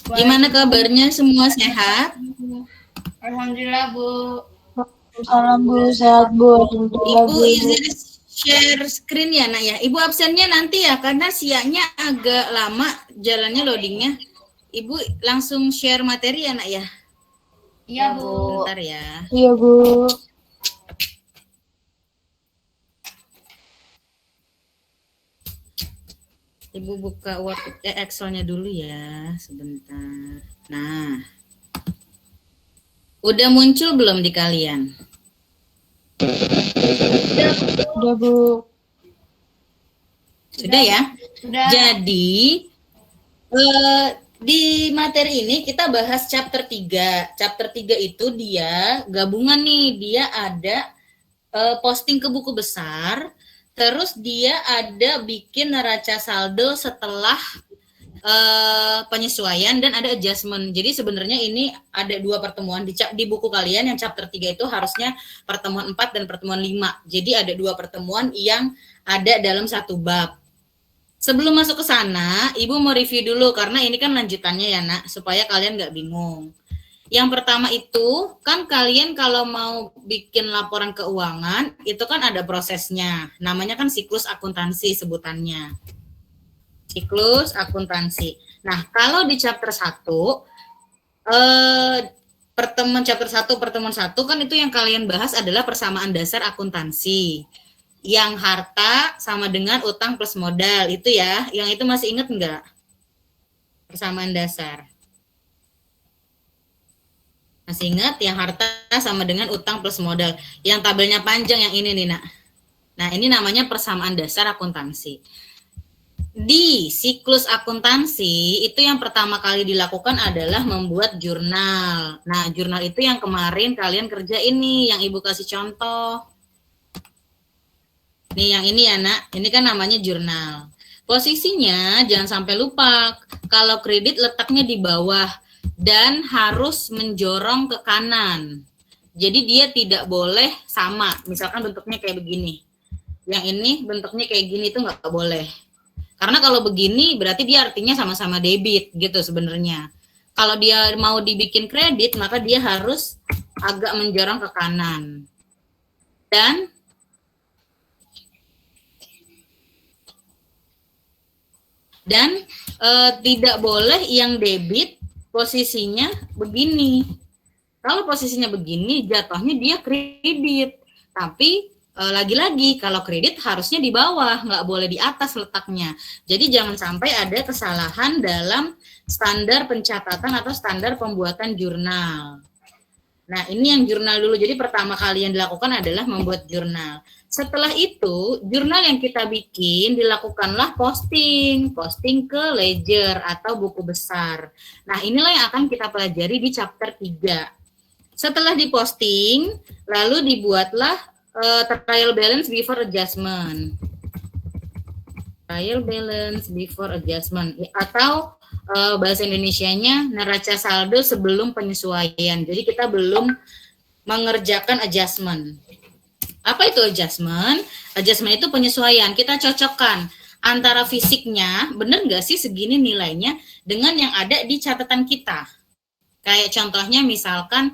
Gimana kabarnya, semua sehat? Alhamdulillah, Bu. Salam Bu, sehat Bu. Alhamdulillah Ibu Bu. izin share screen ya, Nak ya. Ibu absennya nanti ya, karena siangnya agak lama jalannya loadingnya. Ibu langsung share materi ya, Nak ya. Iya, Bu. Bentar ya. Iya Bu. Ibu buka Word Excel-nya dulu ya, sebentar. Nah, udah muncul belum di kalian? Udah Bu. Sudah ya? Sudah. Jadi, di materi ini kita bahas chapter 3. Chapter 3 itu dia gabungan nih, dia ada posting ke buku besar, terus dia ada bikin neraca saldo setelah penyesuaian dan ada adjustment. Jadi sebenarnya ini ada 2 pertemuan di buku kalian. Yang chapter 3 itu harusnya pertemuan 4 dan pertemuan 5. Jadi ada 2 pertemuan yang ada dalam satu bab. Sebelum masuk ke sana, Ibu mau review dulu karena ini kan lanjutannya ya, Nak, supaya kalian nggak bingung. Yang pertama itu, kan kalian kalau mau bikin laporan keuangan, itu kan ada prosesnya. Namanya kan siklus akuntansi sebutannya. Siklus akuntansi. Nah, kalau di chapter 1, pertemuan 1 kan itu yang kalian bahas adalah persamaan dasar akuntansi. Yang harta sama dengan utang plus modal itu ya, yang itu masih ingat enggak? Persamaan dasar. Masih ingat yang harta sama dengan utang plus modal. Yang tabelnya panjang yang ini nih, Nak. Nah, ini namanya persamaan dasar akuntansi. Di siklus akuntansi itu yang pertama kali dilakukan adalah membuat jurnal. Nah, jurnal itu yang kemarin kalian kerja ini, yang Ibu kasih contoh. Nih yang ini ya, Nak, ini kan namanya jurnal. Posisinya jangan sampai lupa, kalau kredit letaknya di bawah dan harus menjorong ke kanan. Jadi dia tidak boleh sama, misalkan bentuknya kayak begini. Yang ini bentuknya kayak gini itu nggak boleh. Karena kalau begini berarti dia artinya sama-sama debit gitu sebenarnya. Kalau dia mau dibikin kredit, maka dia harus agak menjorong ke kanan. Dan tidak boleh yang debit posisinya begini. Kalau posisinya begini, jatuhnya dia kredit. Tapi lagi-lagi kalau kredit harusnya di bawah, nggak boleh di atas letaknya. Jadi jangan sampai ada kesalahan dalam standar pencatatan atau standar pembuatan jurnal. Nah, ini yang jurnal dulu. Jadi pertama kali yang dilakukan adalah membuat jurnal. Setelah itu, jurnal yang kita bikin dilakukanlah posting ke ledger atau buku besar. Nah, inilah yang akan kita pelajari di chapter 3. Setelah diposting, lalu dibuatlah trial balance before adjustment. Trial balance before adjustment atau bahasa Indonesianya neraca saldo sebelum penyesuaian. Jadi kita belum mengerjakan adjustment. Apa itu adjustment? Adjustment itu penyesuaian. Kita cocokkan antara fisiknya, benar nggak sih segini nilainya, dengan yang ada di catatan kita. Kayak contohnya misalkan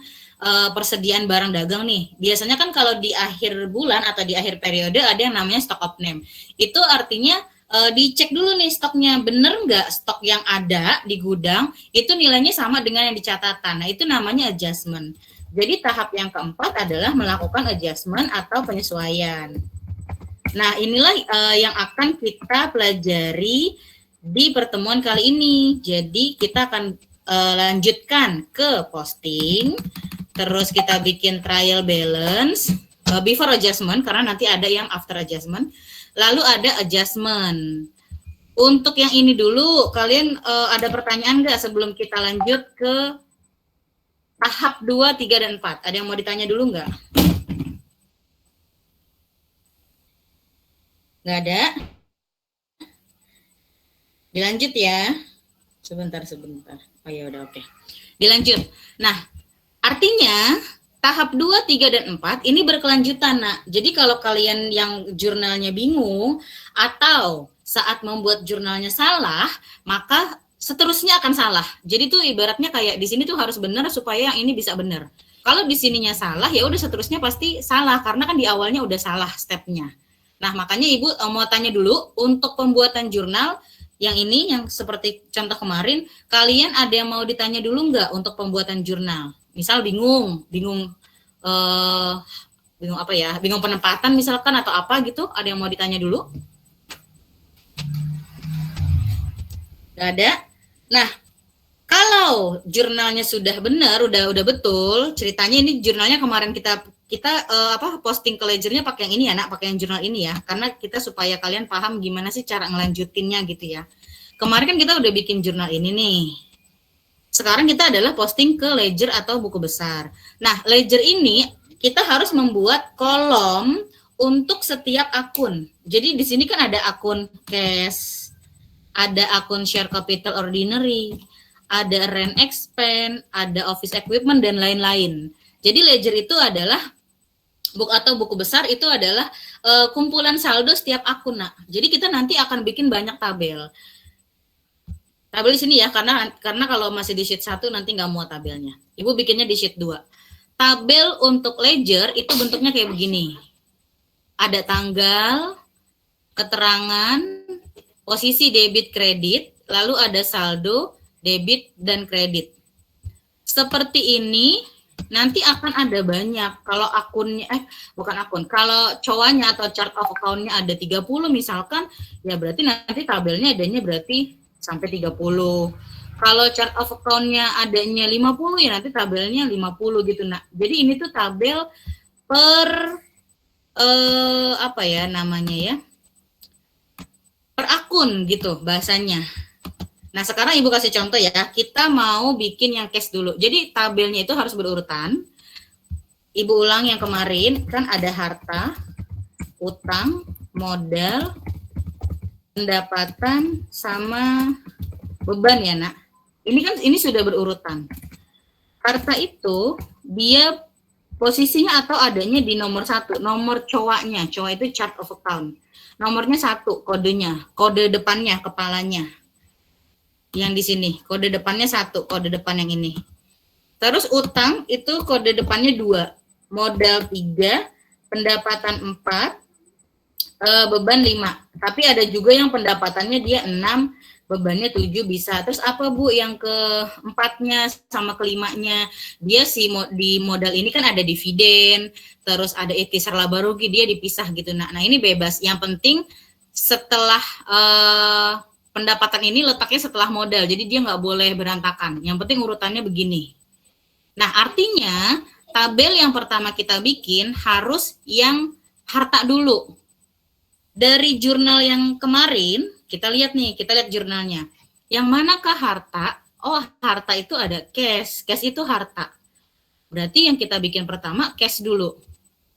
persediaan barang dagang nih. Biasanya kan kalau di akhir bulan atau di akhir periode ada yang namanya stock of name. Itu artinya dicek dulu nih stoknya, bener nggak stok yang ada di gudang itu nilainya sama dengan yang di catatan. Nah, itu namanya adjustment. Jadi tahap yang keempat adalah melakukan adjustment atau penyesuaian. Nah, inilah yang akan kita pelajari di pertemuan kali ini. Jadi kita akan lanjutkan ke posting, terus kita bikin trial balance before adjustment karena nanti ada yang after adjustment. Lalu ada adjustment. Untuk yang ini dulu, kalian ada pertanyaan nggak sebelum kita lanjut ke tahap 2, 3, dan 4? Ada yang mau ditanya dulu nggak? Nggak ada? Dilanjut ya. Sebentar. Oh ya udah, oke. Dilanjut. Nah, artinya tahap 2, 3, dan 4 ini berkelanjutan, Nak. Jadi kalau kalian yang jurnalnya bingung atau saat membuat jurnalnya salah, maka seterusnya akan salah. Jadi tuh ibaratnya kayak di sini tuh harus benar supaya yang ini bisa benar. Kalau di sininya salah, ya udah seterusnya pasti salah karena kan di awalnya udah salah stepnya. Nah, makanya Ibu mau tanya dulu untuk pembuatan jurnal yang ini yang seperti contoh kemarin, kalian ada yang mau ditanya dulu nggak untuk pembuatan jurnal? Misal bingung apa ya? Bingung penempatan misalkan atau apa gitu, ada yang mau ditanya dulu? Nggak ada? Nah, kalau jurnalnya sudah benar, udah betul, ceritanya ini jurnalnya kemarin kita posting ke Ledgernya pakai yang ini ya, Nak, pakai yang jurnal ini ya, karena kita supaya kalian paham gimana sih cara ngelanjutinnya gitu ya. Kemarin kan kita udah bikin jurnal ini nih. Sekarang kita adalah posting ke Ledger atau buku besar. Nah, Ledger ini kita harus membuat kolom untuk setiap akun. Jadi di sini kan ada akun cash, ada akun share capital ordinary, ada rent expense, ada office equipment, dan lain-lain. Jadi ledger itu adalah buku besar itu adalah kumpulan saldo setiap akun. Nah, jadi kita nanti akan bikin banyak tabel. Tabel di sini ya, karena kalau masih di sheet 1 nanti nggak muat tabelnya. Ibu bikinnya di sheet 2. Tabel untuk ledger itu bentuknya kayak begini. Ada tanggal, keterangan, posisi debit kredit, lalu ada saldo, debit, dan kredit. Seperti ini, nanti akan ada banyak. Kalau akunnya, kalau cowoknya atau chart of account-nya ada 30 misalkan, ya berarti nanti tabelnya adanya berarti sampai 30. Kalau chart of account-nya adanya 50, ya nanti tabelnya 50 gitu. Nah, jadi ini tuh tabel per, per akun gitu bahasanya. Nah, sekarang Ibu kasih contoh ya. Kita mau bikin yang cash dulu. Jadi tabelnya itu harus berurutan. Ibu ulang yang kemarin, kan ada harta, utang, modal, pendapatan, sama beban ya, Nak. Ini sudah berurutan. Harta itu dia posisinya atau adanya di nomor 1, nomor cowoknya. Cowok itu chart of account. Nomornya 1, kodenya, kode depannya, kepalanya. Yang di sini, kode depannya 1, kode depan yang ini. Terus utang itu kode depannya 2, modal 3, pendapatan 4, beban 5. Tapi ada juga yang pendapatannya dia 6, bebannya 7 bisa. Terus apa Bu yang keempatnya sama kelimanya? Dia di modal ini kan ada dividen, terus ada ikhtisar laba rugi, dia dipisah gitu. Nah ini bebas. Yang penting setelah pendapatan ini letaknya setelah modal, jadi dia nggak boleh berantakan. Yang penting urutannya begini. Nah, artinya tabel yang pertama kita bikin harus yang harta dulu. Dari jurnal yang kemarin, kita lihat jurnalnya. Yang manakah harta? Oh, harta itu ada cash. Cash itu harta. Berarti yang kita bikin pertama cash dulu.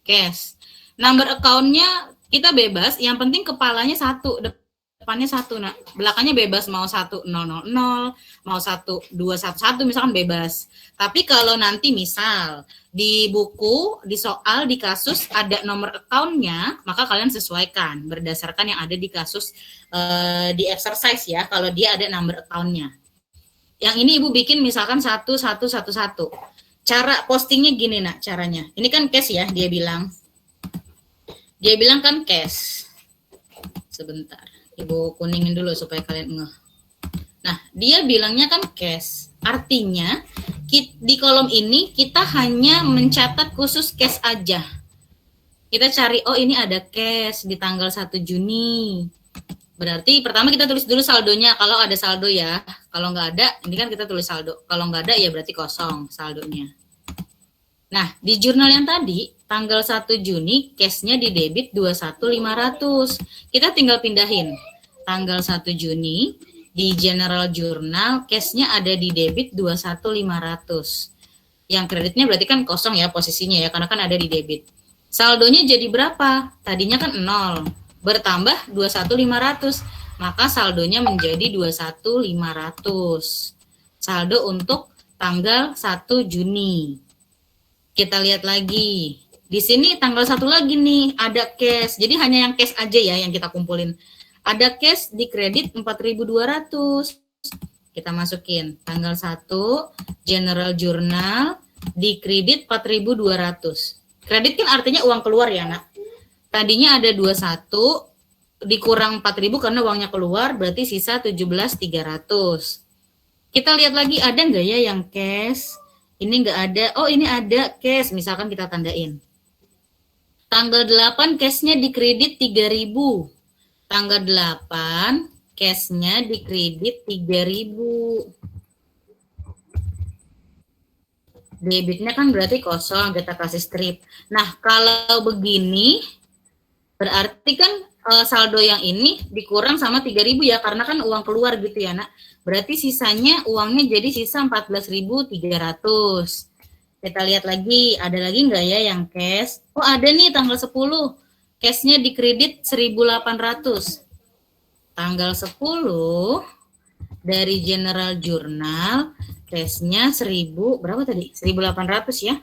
Cash. Number account-nya kita bebas, yang penting kepalanya 1, depannya 1, nah belakangnya bebas, mau 1000, mau 1211 misalkan bebas. Tapi kalau nanti misal di buku, di soal, di kasus ada nomor account-nya, maka kalian sesuaikan berdasarkan yang ada di kasus, di exercise ya, kalau dia ada nomor account-nya. Yang ini Ibu bikin misalkan 1111. Cara postingnya gini, Nak, caranya. Ini kan cash ya, dia bilang kan cash. Sebentar. Ibu kuningin dulu supaya kalian ngeh. Nah, dia bilangnya kan cash. Artinya, di kolom ini kita hanya mencatat khusus cash aja. Kita cari, oh ini ada cash di tanggal 1 Juni. Berarti pertama kita tulis dulu saldonya, kalau ada saldo ya. Kalau nggak ada, ini kan kita tulis saldo. Kalau nggak ada ya berarti kosong saldonya. Nah, di jurnal yang tadi, tanggal 1 Juni, cash-nya di debit 21.500. Kita tinggal pindahin. Tanggal 1 Juni, di general journal, cash-nya ada di debit 21.500. Yang kreditnya berarti kan kosong ya posisinya ya, karena kan ada di debit. Saldonya jadi berapa? Tadinya kan 0. Bertambah 21.500. Maka saldonya menjadi 21.500. Saldo untuk tanggal 1 Juni. Kita lihat lagi. Di sini tanggal 1 lagi nih, ada cash. Jadi hanya yang cash aja ya yang kita kumpulin. Ada cash di kredit 4.200. Kita masukin tanggal 1 General Journal di kredit 4.200. Kredit kan artinya uang keluar ya, Nak. Tadinya ada 21 dikurang 4.000 karena uangnya keluar, berarti sisa 17.300. Kita lihat lagi ada nggak ya yang cash? Ini nggak ada. Oh, ini ada cash. Misalkan kita tandain. Tanggal 8 cashnya di kredit 3.000. Tanggal 8 cashnya di kredit 3.000. Debitnya kan berarti kosong, kita kasih strip. Nah, kalau begini, berarti kan saldo yang ini dikurang sama 3.000 ya, karena kan uang keluar gitu ya, Nak. Berarti sisanya uangnya jadi sisa 14.300. Kita lihat lagi, ada lagi nggak ya yang cash? Oh, ada nih tanggal 10. Cashnya di kredit 1.800. Tanggal 10 dari General Journal, cashnya 1.000, berapa tadi? 1.800 ya.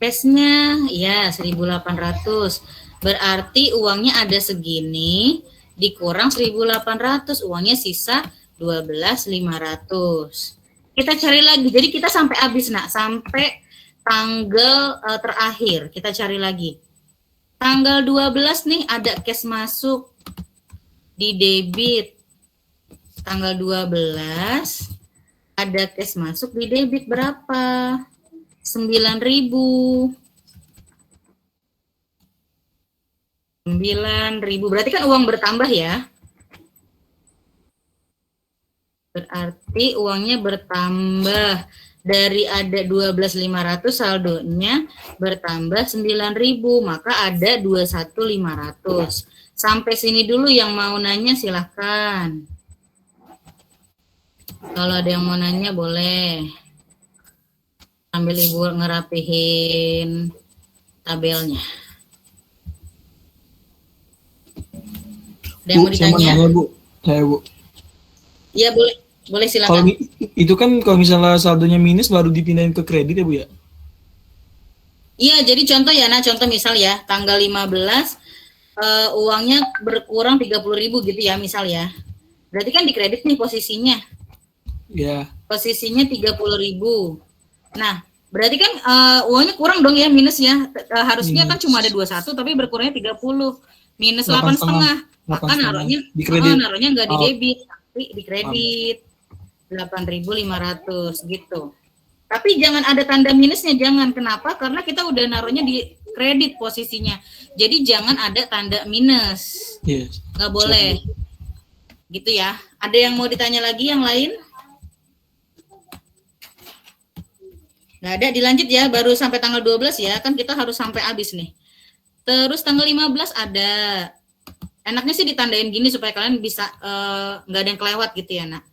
Cashnya ya 1.800. Berarti uangnya ada segini, dikurang 1.800, uangnya sisa 12.500. Kita cari lagi, jadi kita sampai habis, Nak, sampai tanggal terakhir, kita cari lagi. Tanggal 12 nih ada cash masuk di debit. Tanggal 12 ada cash masuk di debit berapa? 9.000. 9.000, berarti kan uang bertambah ya. Berarti uangnya bertambah. Dari ada 12.500 saldonya bertambah 9.000, maka ada 21.500. Sampai sini dulu yang mau nanya silahkan. Kalau ada yang mau nanya boleh. Sambil Ibu ngerapihin tabelnya. Ada yang mau ditanya? Nanya, Bu. Saya, Bu. Iya, boleh. Boleh silakan. Kalau itu kan kalau misalnya saldonya minus baru dipindahin ke kredit ya, Bu ya? Iya, jadi contoh ya, nah contoh misal ya, tanggal 15 uangnya berkurang 30.000 gitu ya, misal ya. Berarti kan di kredit nih posisinya. Ya. Posisinya 30.000. Nah, berarti kan uangnya kurang dong ya, minus ya. Harusnya kan cuma ada 21 tapi berkurangnya 30. Minus 8,5. Maka naruhnya di kredit. Naruhnya enggak di debit, tapi di kredit. 8.500 gitu. Tapi jangan ada tanda minusnya, jangan. Kenapa? Karena kita udah naruhnya di kredit posisinya. Jadi jangan ada tanda minus. Yes. Nggak boleh. Gitu ya. Ada yang mau ditanya lagi yang lain? Nggak ada, dilanjut ya. Baru sampai tanggal 12 ya. Kan kita harus sampai habis nih. Terus tanggal 15 ada. Enaknya sih ditandain gini supaya kalian bisa nggak ada yang kelewat gitu ya, Nak.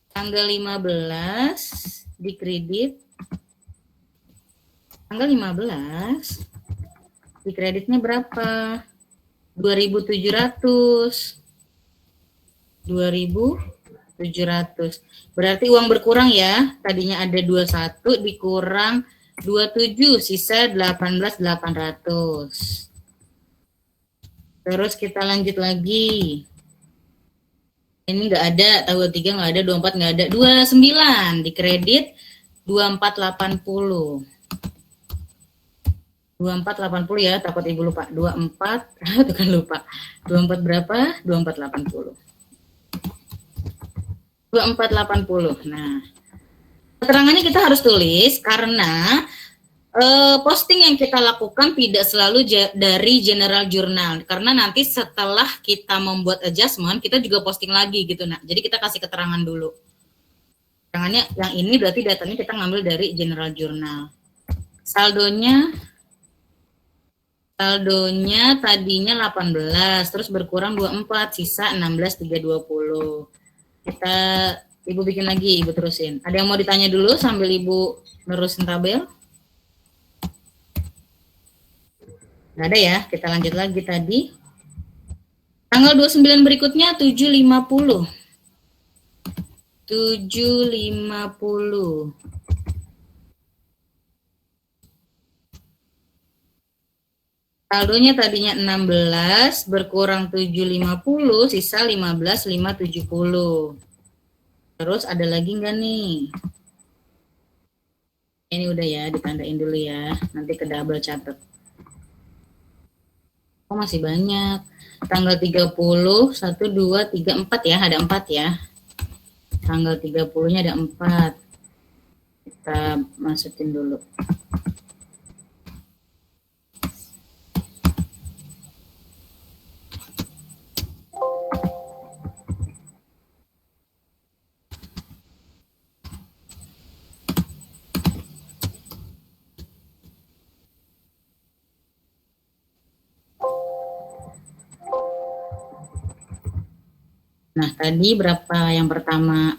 Tanggal 15 di kredit. Tanggal 15 di kreditnya berapa? 2.700. 2.700. Berarti uang berkurang ya. Tadinya ada 21 dikurang 27, sisa 18.800. Terus kita lanjut lagi. Ini nggak ada, tanggal 3 nggak ada, 24 nggak ada, 29 di kredit 2480. 2480 ya, takut Ibu lupa. 24, itu kan lupa. 24 berapa? 2480. 2480. Nah, keterangannya kita harus tulis karena posting yang kita lakukan tidak selalu dari General Journal, karena nanti setelah kita membuat adjustment kita juga posting lagi gitu. Nah, jadi kita kasih keterangan dulu. Keterangannya yang ini berarti datanya kita ngambil dari General Journal. Saldonya tadinya 18, terus berkurang 24, sisa 16.320. Ibu bikin lagi, Ibu terusin. Ada yang mau ditanya dulu sambil Ibu nerusin tabel? Nggak ada ya, kita lanjut lagi tadi. Tanggal 29 berikutnya 750. 750. Saldonya tadinya 16, berkurang 750, sisa 15.570. Terus ada lagi nggak nih? Ini udah ya, ditandain dulu ya. Nanti ke double catat. Oh, masih banyak. Tanggal 30, 1, 2, 3, 4 ya. Ada 4 ya. Tanggal 30-nya ada 4. Kita masukin dulu. Nah, tadi berapa yang pertama?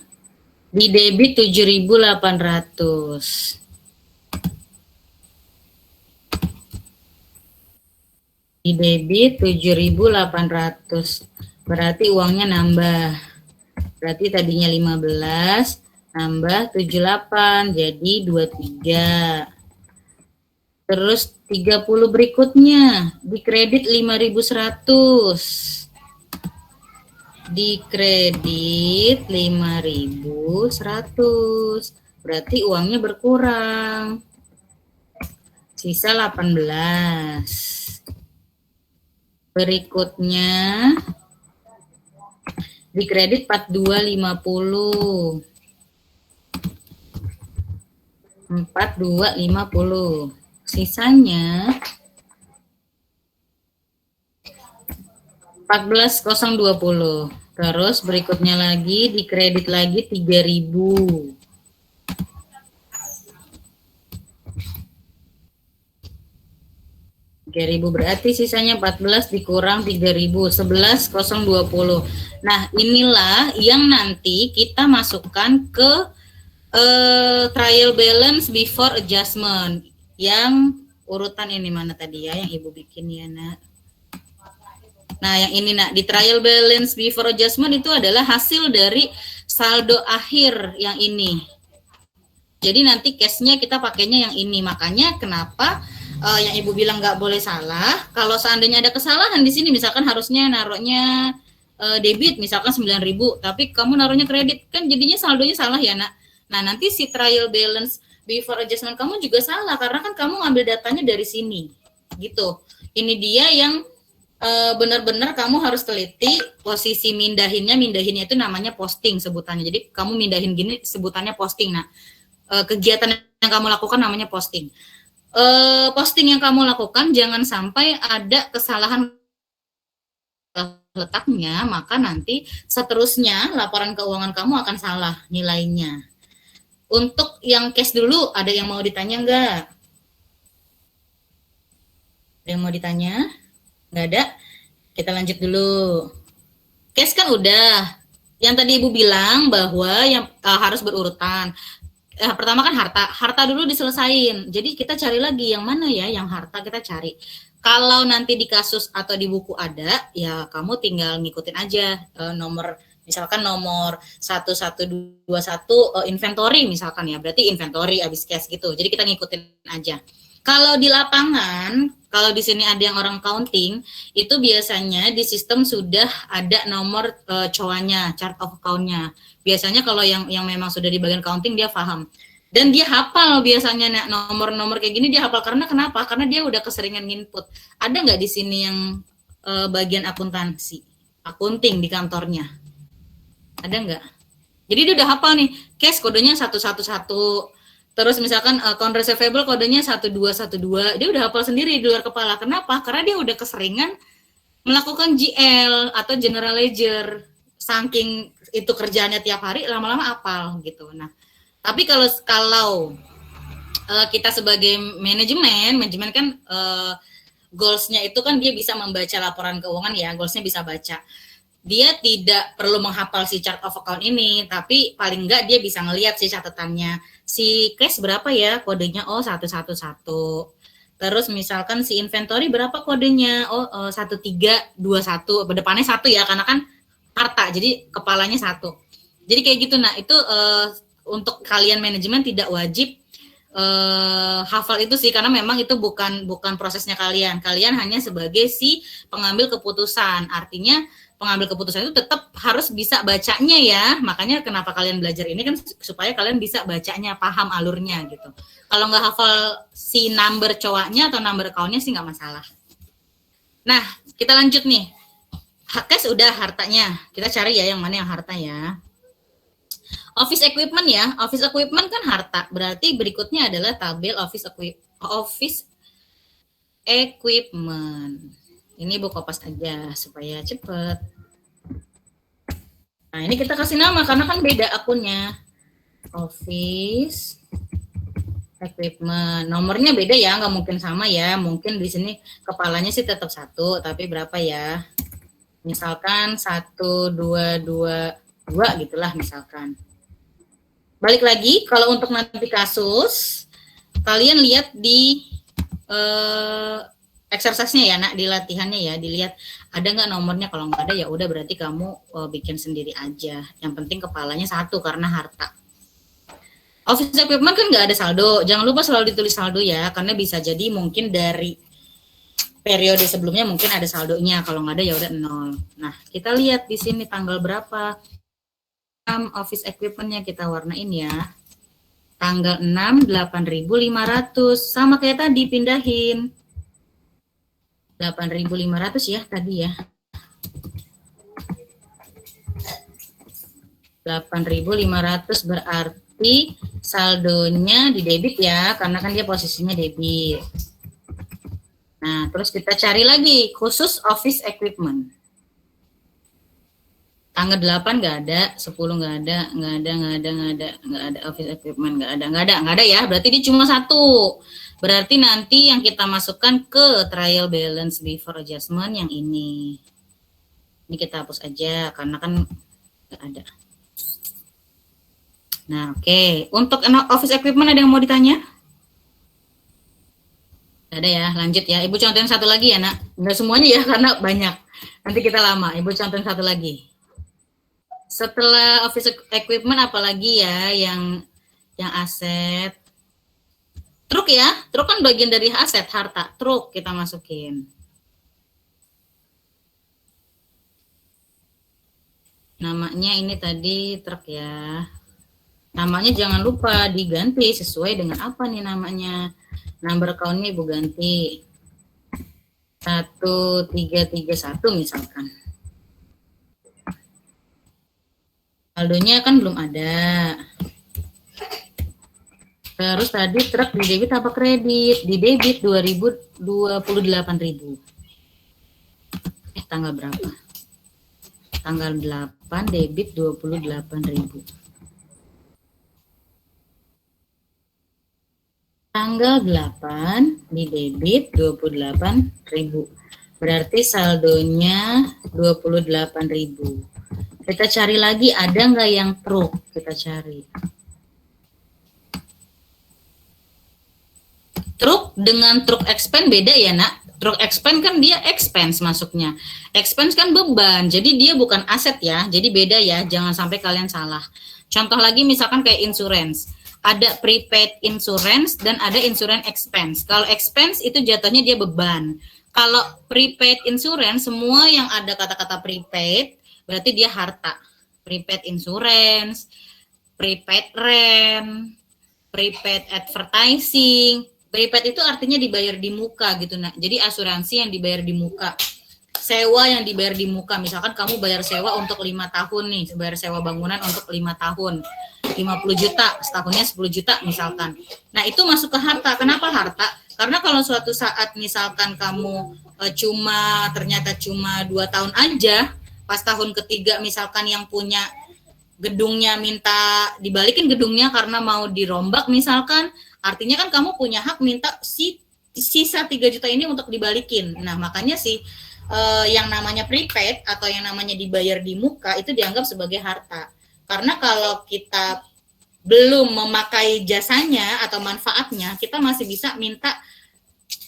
Di debit 7.800. Di debit 7.800. Berarti uangnya nambah. Berarti tadinya 15 nambah 78 jadi 23. Terus 30 berikutnya di kredit 5.100. Di kredit 5.100. Berarti uangnya berkurang. Sisa 18. Berikutnya di kredit 4250. 4250. Sisanya 14.020. Terus berikutnya lagi di kredit lagi 3.000. Berarti sisanya 14 dikurang 3.000, 11.020. Nah, inilah yang nanti kita masukkan ke trial balance before adjustment. Yang urutan ini mana tadi ya, yang Ibu bikin ya, Nak. Nah, yang ini, Nak, di trial balance before adjustment itu adalah hasil dari saldo akhir yang ini. Jadi nanti cashnya kita pakainya yang ini. Makanya kenapa yang Ibu bilang nggak boleh salah. Kalau seandainya ada kesalahan di sini, misalkan harusnya naruhnya debit, misalkan 9.000, tapi kamu naruhnya kredit, kan jadinya saldonya salah ya, Nak. Nah, nanti si trial balance before adjustment kamu juga salah, karena kan kamu ngambil datanya dari sini. Gitu. Ini dia yang benar-benar kamu harus teliti posisi mindahinnya itu namanya posting sebutannya. Jadi kamu mindahin gini sebutannya posting. Nah, kegiatan yang kamu lakukan namanya posting. Posting yang kamu lakukan jangan sampai ada kesalahan letaknya, maka nanti seterusnya laporan keuangan kamu akan salah nilainya. Untuk yang cash dulu, ada yang mau ditanya enggak? Ada yang mau ditanya? Nggak ada? Kita lanjut dulu. Cash kan udah. Yang tadi Ibu bilang bahwa yang harus berurutan. Pertama kan harta dulu diselesain. Jadi kita cari lagi yang mana ya, yang harta kita cari. Kalau nanti di kasus atau di buku ada, ya kamu tinggal ngikutin aja nomor, misalkan nomor 1121 inventory misalkan ya, berarti inventory habis cash gitu. Jadi kita ngikutin aja. Kalau di lapangan, kalau di sini ada yang orang counting, itu biasanya di sistem sudah ada nomor COA-nya, chart of account-nya. Biasanya kalau yang memang sudah di bagian counting dia paham. Dan dia hafal biasanya nomor-nomor kayak gini dia hafal. Karena kenapa? Karena dia udah keseringan input. Ada nggak di sini yang bagian akuntansi, accounting di kantornya? Ada nggak? Jadi dia udah hafal nih, cash kodenya 111. Terus misalkan account receivable kodenya 1212, dia udah hafal sendiri di luar kepala. Kenapa? Karena dia udah keseringan melakukan GL atau general ledger. Saking itu kerjaannya tiap hari, lama-lama hafal gitu. Nah, tapi kalau kita sebagai manajemen kan goals-nya itu kan dia bisa membaca laporan keuangan ya, goals-nya bisa baca. Dia tidak perlu menghafal si chart of account ini, tapi paling enggak dia bisa ngelihat si catatannya. Si cash berapa ya kodenya? Oh, 111. Terus misalkan si inventory berapa kodenya? Oh, 1321. Depannya 1 ya, karena kan harta, jadi kepalanya 1. Jadi kayak gitu. Nah, itu untuk kalian manajemen tidak wajib hafal itu sih, karena memang itu bukan prosesnya kalian. Kalian hanya sebagai si pengambil keputusan. Artinya pengambil keputusan itu tetap harus bisa bacanya ya. Makanya kenapa kalian belajar ini kan supaya kalian bisa bacanya, paham alurnya gitu. Kalau nggak hafal si number cowoknya atau number account-nya sih nggak masalah. Nah, kita lanjut nih. Cash udah, hartanya. Kita cari ya yang mana yang harta ya. Office equipment ya. Office equipment kan harta. Berarti berikutnya adalah tabel office equipment. Ini Bu kopas aja supaya cepet. Nah, ini kita kasih nama karena kan beda akunnya. Office equipment. Nomornya beda ya, nggak mungkin sama ya. Mungkin di sini kepalanya sih tetap 1, tapi berapa ya? Misalkan 1, 2, 2, 2 gitulah misalkan. Balik lagi, kalau untuk nanti kasus, kalian lihat di exercise-nya ya nak, di latihannya ya, dilihat ada nggak nomornya. Kalau nggak ada ya udah berarti kamu bikin sendiri aja. Yang penting kepalanya 1 karena harta. Office equipment kan nggak ada saldo. Jangan lupa selalu ditulis saldo ya, karena bisa jadi mungkin dari periode sebelumnya mungkin ada saldonya. Kalau nggak ada ya udah 0. Nah, kita lihat di sini tanggal berapa. Office equipment-nya kita warnain ya. Tanggal 6, 8.500. Sama kayak tadi, pindahin. 8.500 ya tadi ya. 8.500 berarti saldonya di debit ya, karena kan dia posisinya debit. Nah, terus kita cari lagi khusus office equipment. Tanggal 8 nggak ada, 10 nggak ada office equipment nggak ada ya. Berarti dia cuma 1. Berarti nanti yang kita masukkan ke trial balance before adjustment yang ini. Ini kita hapus aja karena kan nggak ada. Nah, oke. Untuk office equipment ada yang mau ditanya? Nggak ada ya, lanjut ya. Ibu contohin satu lagi ya, nak. Nggak semuanya ya, karena banyak. Nanti kita lama. Ibu contohin satu lagi. Setelah office equipment apalagi ya yang aset? Truk ya, truk kan bagian dari aset, harta. Truk kita masukin. Namanya ini tadi truk ya. Namanya jangan lupa diganti sesuai dengan apa nih namanya. Number account-nya Ibu ganti. 1331 misalkan. Saldonya kan belum ada. Terus tadi truk di debit apa kredit? Di debit 28.000. Tanggal berapa? Tanggal 8 debit 28.000. Tanggal 8 di debit 28.000. Berarti saldonya 28.000. Kita cari lagi ada nggak yang truk? Kita cari. Truk dengan truk expense beda ya nak. Truk expense kan dia expense masuknya. Expense kan beban, jadi dia bukan aset ya. Jadi beda ya, jangan sampai kalian salah. Contoh lagi misalkan kayak insurance. Ada prepaid insurance dan ada insurance expense. Kalau expense itu jatuhnya dia beban. Kalau prepaid insurance, semua yang ada kata-kata prepaid berarti dia harta. Prepaid insurance, prepaid rent, prepaid advertising. Prepaid itu artinya dibayar di muka gitu nak. Jadi asuransi yang dibayar di muka. Sewa yang dibayar di muka. Misalkan kamu bayar sewa untuk 5 tahun nih, bayar sewa bangunan untuk 5 tahun. 50 juta, setahunnya 10 juta misalkan. Nah, itu masuk ke harta. Kenapa harta? Karena kalau suatu saat misalkan kamu ternyata cuma 2 tahun aja, pas tahun ketiga misalkan yang punya gedungnya minta dibalikin gedungnya karena mau dirombak misalkan, artinya kan kamu punya hak minta sisa 3 juta ini untuk dibalikin. Nah, makanya sih yang namanya prepaid atau yang namanya dibayar di muka itu dianggap sebagai harta. Karena kalau kita belum memakai jasanya atau manfaatnya, kita masih bisa minta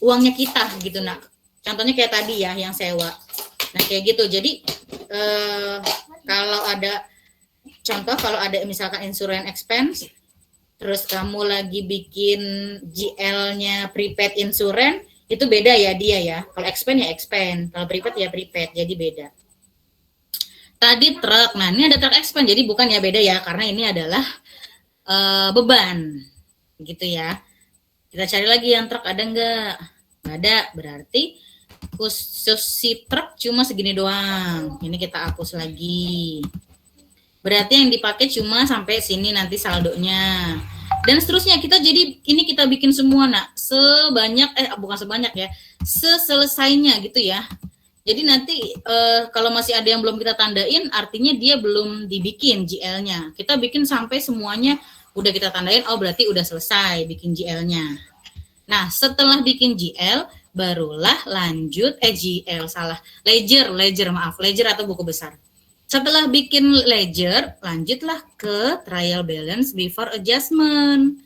uangnya kita gitu nak. Contohnya kayak tadi ya yang sewa. Nah, kayak gitu. Jadi kalau ada contoh, kalau ada misalkan insurance expense, terus kamu lagi bikin GL-nya prepaid insurance, itu beda ya dia ya. Kalau expense ya expense, kalau prepaid ya prepaid, jadi beda. Tadi truk. Nah, ini ada truk expense. Jadi bukan ya, beda ya, karena ini adalah beban. Gitu ya. Kita cari lagi yang truk ada nggak? Nggak ada. Berarti khusus si truk cuma segini doang. Ini kita hapus lagi. Berarti yang dipakai cuma sampai sini nanti saldonya. Dan seterusnya kita jadi ini kita bikin semua nak sebanyak bukan sebanyak ya, seselesainya gitu ya. Jadi nanti kalau masih ada yang belum kita tandain artinya dia belum dibikin GL-nya. Kita bikin sampai semuanya udah kita tandain, oh berarti udah selesai bikin GL-nya. Nah, setelah bikin GL barulah lanjut GL salah. Ledger atau buku besar. Setelah bikin ledger, lanjutlah ke trial balance before adjustment.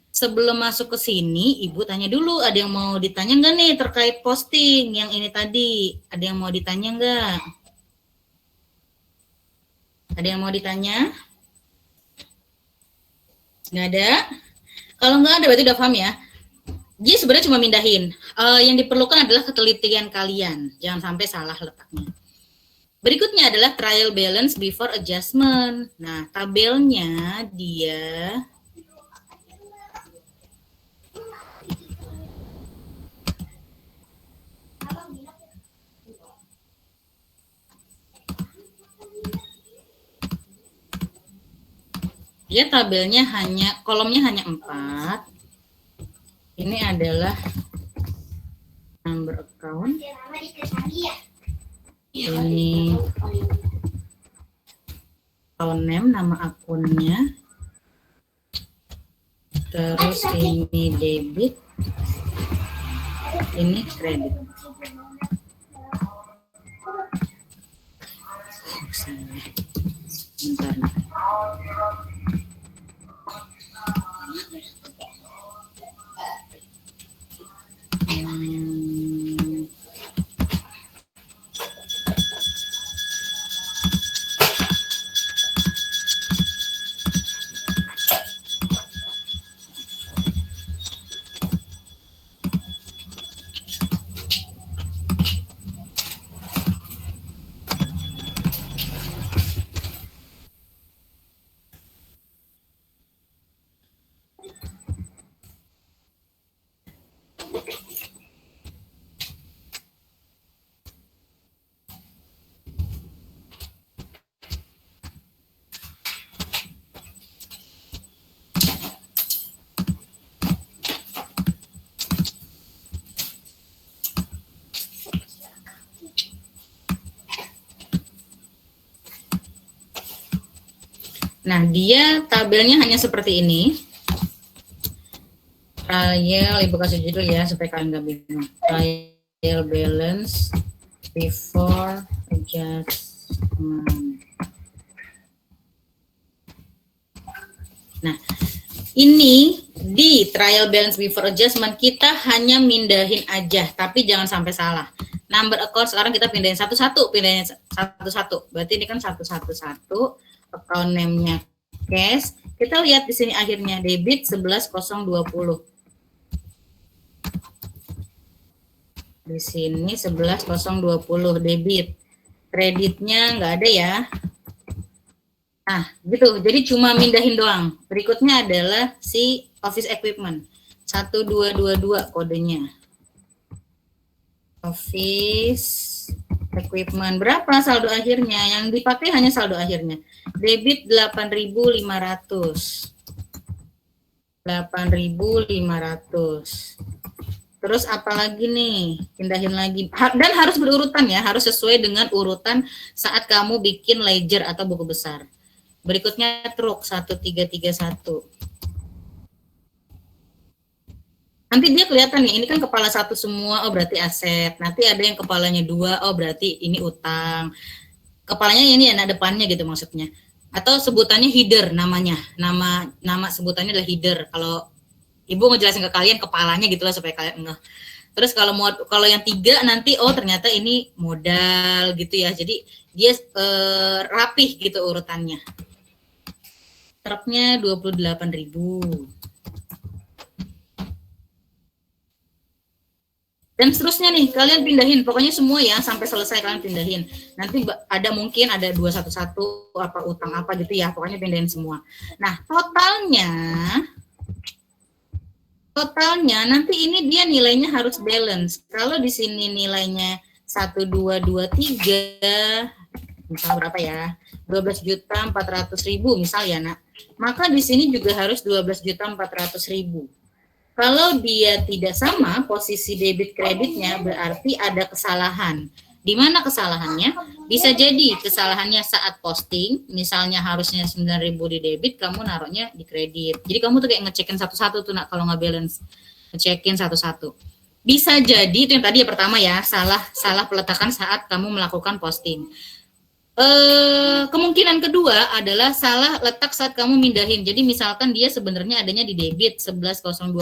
Sebelum masuk ke sini, Ibu tanya dulu, ada yang mau ditanya nggak nih terkait posting yang ini tadi? Ada yang mau ditanya nggak? Ada yang mau ditanya? Nggak ada? Kalau nggak ada berarti udah paham ya. Jadi sebenarnya cuma mindahin. Yang diperlukan adalah ketelitian kalian. Jangan sampai salah letaknya. Berikutnya adalah trial balance before adjustment. Nah, tabelnya dia tabelnya kolomnya hanya 4. Ini adalah number account. Ini account name, nama akunnya. Terus ini debit. Ini kredit. Bentar. Nah, dia tabelnya hanya seperti ini. Trial, Ibu kasih judul ya, supaya kalian nggak bingung. Trial balance before adjustment. Nah, ini di trial balance before adjustment kita hanya mindahin aja, tapi jangan sampai salah. Number account sekarang kita pindahin satu-satu, Berarti ini kan satu-satu. Account name-nya cash. Kita lihat di sini akhirnya debit 11.020. Di sini 11.020 debit. Kreditnya nggak ada ya. Nah, gitu. Jadi cuma mindahin doang. Berikutnya adalah si office equipment. 1222 kodenya. Office equipment. Berapa saldo akhirnya? Yang dipakai hanya saldo akhirnya. Debit 8.500. 8.500. Terus apa lagi nih? Pindahin lagi. Dan harus berurutan ya, harus sesuai dengan urutan saat kamu bikin ledger atau buku besar. Berikutnya truk 1331. Nanti dia kelihatan nih, ini kan kepala satu semua, oh berarti aset. Nanti ada yang kepalanya 2, oh berarti ini utang. Kepalanya ini ya, depannya gitu maksudnya. Atau sebutannya header namanya. Nama sebutannya adalah header. Kalau Ibu ngejelasin ke kalian kepalanya gitu lah supaya kalian ngeh. Terus kalau yang 3 nanti oh ternyata ini modal gitu ya. Jadi dia rapih gitu urutannya. Truknya 28.000. Dan seterusnya nih, kalian pindahin, pokoknya semua ya, sampai selesai kalian pindahin. Nanti ada mungkin ada 211, apa utang apa gitu ya, pokoknya pindahin semua. Nah, totalnya nanti ini dia nilainya harus balance. Kalau di sini nilainya 1223, misal berapa ya? 12.400.000 misal ya, Nak. Maka di sini juga harus 12.400.000. Kalau dia tidak sama posisi debit kreditnya, berarti ada kesalahan. Di mana kesalahannya? Bisa jadi kesalahannya saat posting, misalnya harusnya 9.000 di debit, kamu naruhnya di kredit. Jadi kamu tuh kayak ngecekin satu-satu tuh, Nak, kalau nggak balance, ngecekin satu-satu. Bisa jadi itu yang tadi ya, pertama ya, salah peletakan saat kamu melakukan posting. Kemungkinan kedua adalah salah letak saat kamu mindahin. Jadi misalkan dia sebenarnya adanya di debit 11.020,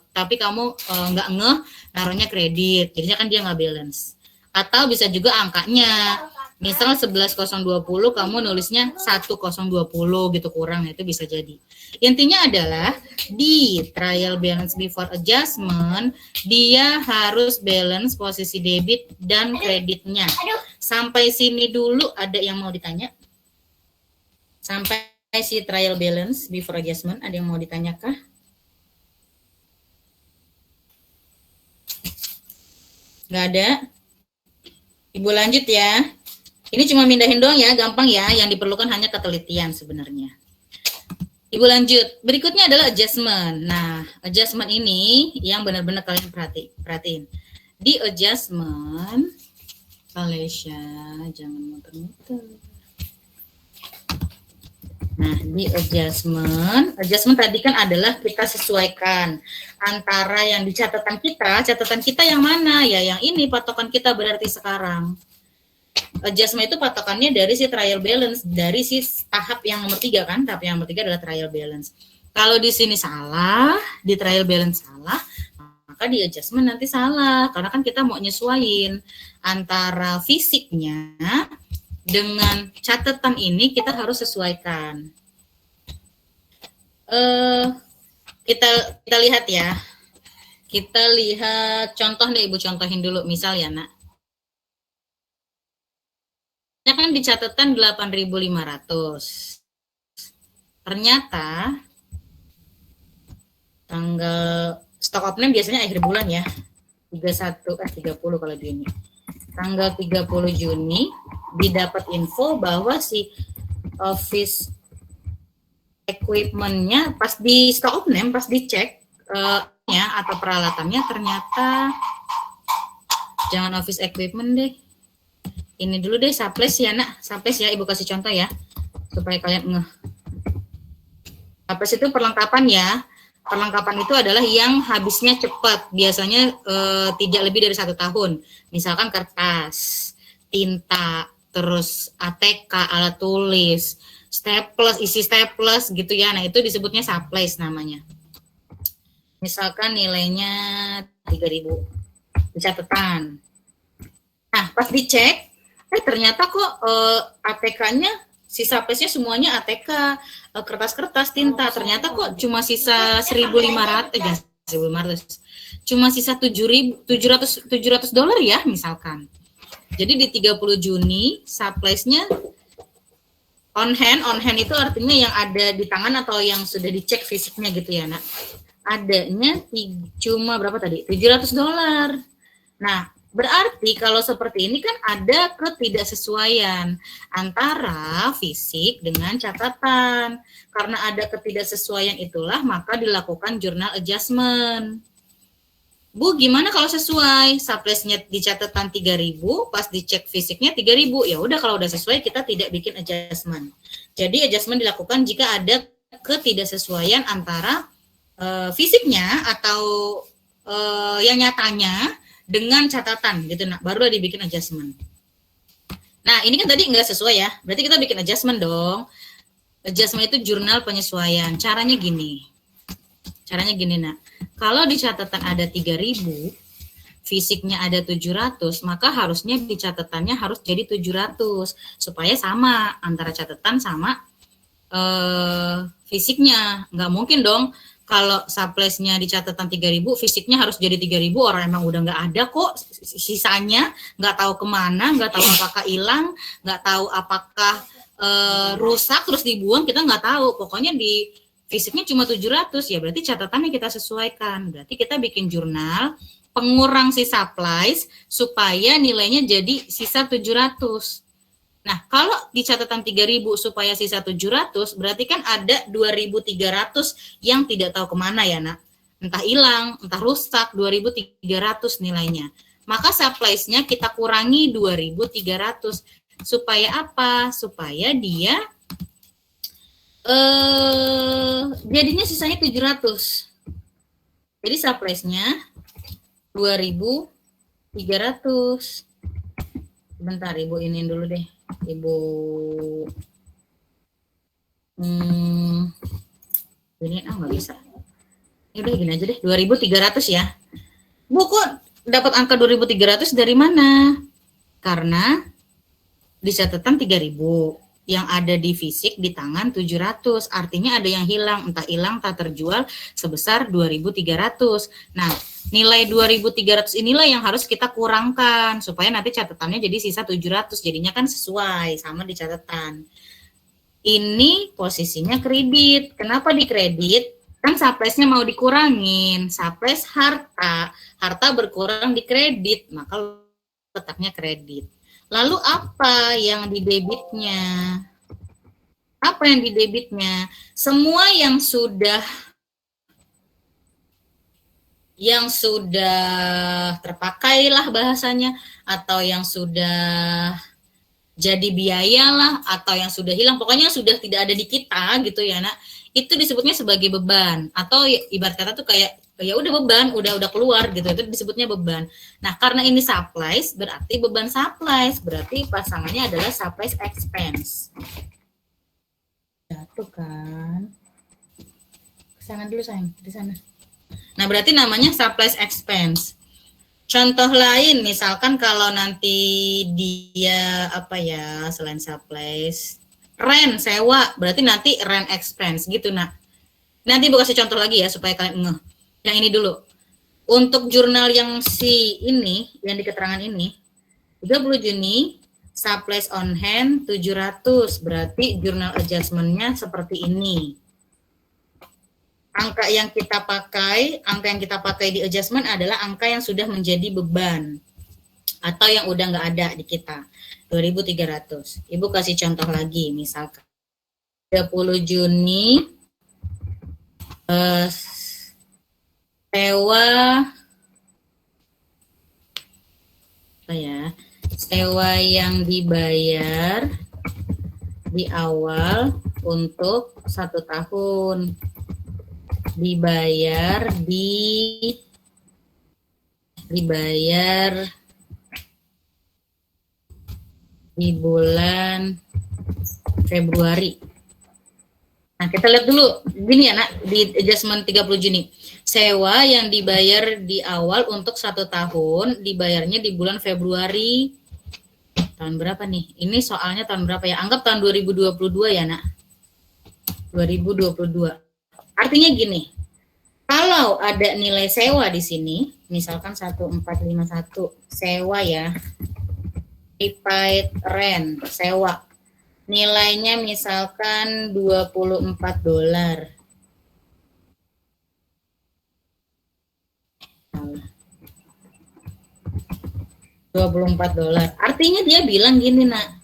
tapi kamu nggak ngeh naruhnya kredit, jadinya kan dia nggak balance. Atau bisa juga angkanya, misal 11.020 kamu nulisnya 1020 gitu kurang, itu bisa jadi. Intinya adalah di trial balance before adjustment dia harus balance posisi debit dan kreditnya. Sampai sini dulu ada yang mau ditanya? Sampai si trial balance before adjustment ada yang mau ditanyakah? Nggak ada? Ibu lanjut ya. Ini cuma mindahin doang ya, gampang ya. Yang diperlukan hanya ketelitian sebenarnya. Ibu lanjut. Berikutnya adalah adjustment. Nah, adjustment ini yang benar-benar kalian perhatiin. Di adjustment, Malaysia, jangan muter-muter. Nah, di adjustment tadi kan adalah kita sesuaikan antara yang di catatan kita yang mana ya, yang ini patokan kita berarti sekarang. Adjustment itu patokannya dari si trial balance, dari si tahap yang nomor 3 kan, tahap yang nomor 3 adalah trial balance. Kalau di sini salah, di trial balance salah, maka di adjustment nanti salah, karena kan kita mau nyesuaiin antara fisiknya dengan catatan ini kita harus sesuaikan. Kita lihat ya. Kita lihat contoh deh, Ibu contohin dulu. Misal ya, Nak. Ini kan di catatan 8.500. Ternyata tanggal stock opening biasanya akhir bulan ya. 30 kalau di ini. Tanggal 30 Juni didapat info bahwa si office equipment-nya pas di stock opening, pas dicek ya atau peralatannya ternyata jangan office equipment deh. Ini dulu deh supplies ya, Nak. Supplies ya, Ibu kasih contoh ya supaya kalian ngeh. Supplies itu perlengkapan ya. Perlengkapan itu adalah yang habisnya cepat, biasanya tidak lebih dari 1 tahun. Misalkan kertas, tinta, terus ATK, alat tulis, staples, isi staples gitu ya. Nah, itu disebutnya supplies namanya. Misalkan nilainya 3.000 di catatan. Nah, pas dicek, ternyata kok ATK-nya, si supplies-nya semuanya ATK, kertas-kertas, tinta. Ternyata kok cuma sisa 1.500, cuma sisa $700 ya misalkan. Jadi di 30 Juni supplies-nya on hand itu artinya yang ada di tangan atau yang sudah dicek fisiknya gitu ya, Nak. Adanya cuma berapa tadi? $700. Nah, berarti kalau seperti ini kan ada ketidaksesuaian antara fisik dengan catatan. Karena ada ketidaksesuaian itulah maka dilakukan journal adjustment. Bu, gimana kalau sesuai? Supplies-nya di catatan 3.000, pas dicek fisiknya 3.000. Ya udah, kalau udah sesuai kita tidak bikin adjustment. Jadi adjustment dilakukan jika ada ketidaksesuaian antara fisiknya atau yang nyatanya dengan catatan gitu, nah baru dibikin adjustment. Nah, ini kan tadi nggak sesuai ya, berarti kita bikin adjustment dong. Adjustment itu jurnal penyesuaian. Caranya gini, Nak. Kalau di catatan ada 3.000, fisiknya ada 700, maka harusnya di catatannya harus jadi 700 supaya sama antara catatan sama fisiknya. Nggak mungkin dong kalau supplies-nya di catatan 3.000, fisiknya harus jadi 3.000, orang emang udah nggak ada kok, sisanya nggak tahu kemana, nggak tahu apakah hilang, nggak tahu apakah rusak terus dibuang, kita nggak tahu. Pokoknya di fisiknya cuma 700, ya berarti catatannya kita sesuaikan. Berarti kita bikin jurnal pengurang si supplies supaya nilainya jadi sisa 700. Nah, kalau di catatan 3.000 supaya sisa 700, berarti kan ada 2.300 yang tidak tahu kemana ya, nak. Entah hilang, entah rusak, 2.300 nilainya. Maka supplies-nya kita kurangi 2.300. Supaya apa? Supaya dia jadinya sisanya 700. Jadi supplies-nya 2.300. Bentar, Ibu iniin dulu deh. Ibu ini nggak bisa. Ya udah gini aja deh, 2.300 ya. Bu, kok dapat angka 2.300 dari mana? Karena di catatan 3.000, yang ada di fisik di tangan 700. Artinya ada yang hilang, entah hilang, entah terjual sebesar 2.300. Nah, nilai 2.300 inilah yang harus kita kurangkan supaya nanti catatannya jadi sisa 700. Jadinya kan sesuai sama di catatan. Ini posisinya kredit. Kenapa di kredit? Kan supplies-nya mau dikurangin. Supplies harta. Harta berkurang di kredit, maka letaknya kredit. Lalu apa yang di debitnya? Apa yang di debitnya? Semua yang sudah terpakai lah bahasanya, atau yang sudah jadi biaya lah, atau yang sudah hilang, pokoknya sudah tidak ada di kita gitu ya, nak. Itu disebutnya sebagai beban, atau ibarat kata tuh kayak ya udah beban, udah keluar gitu, itu disebutnya beban. Nah, karena ini supplies, berarti beban supplies, berarti pasangannya adalah supplies expense. Jatuh kan? Kesana dulu sayang, di sana. Nah, berarti namanya supplies expense. Contoh lain, misalkan kalau nanti dia apa ya, selain supplies, rent, sewa, berarti nanti rent expense gitu, nak. Nanti Bu kasih contoh lagi ya supaya kalian ngeh. Yang ini dulu. Untuk jurnal yang ini, yang di keterangan ini, 30 Juni, supplies on hand 700, berarti jurnal adjustment-nya seperti ini. Angka yang kita pakai di adjustment adalah angka yang sudah menjadi beban atau yang udah nggak ada di kita, 2.300. Ibu kasih contoh lagi, misalkan 30 Juni sewa yang dibayar di awal untuk 1 tahun, dibayar di bulan Februari. Nah, kita lihat dulu gini ya, nak, di adjustment 30 Juni. Sewa yang dibayar di awal untuk 1 tahun, dibayarnya di bulan Februari. Tahun berapa nih? Ini soalnya tahun berapa ya? Anggap tahun 2022 ya, nak. 2022. Artinya gini, kalau ada nilai sewa di sini, misalkan 1451, sewa ya, prepaid rent, sewa. Nilainya misalkan $24. $24. Artinya dia bilang gini, nak.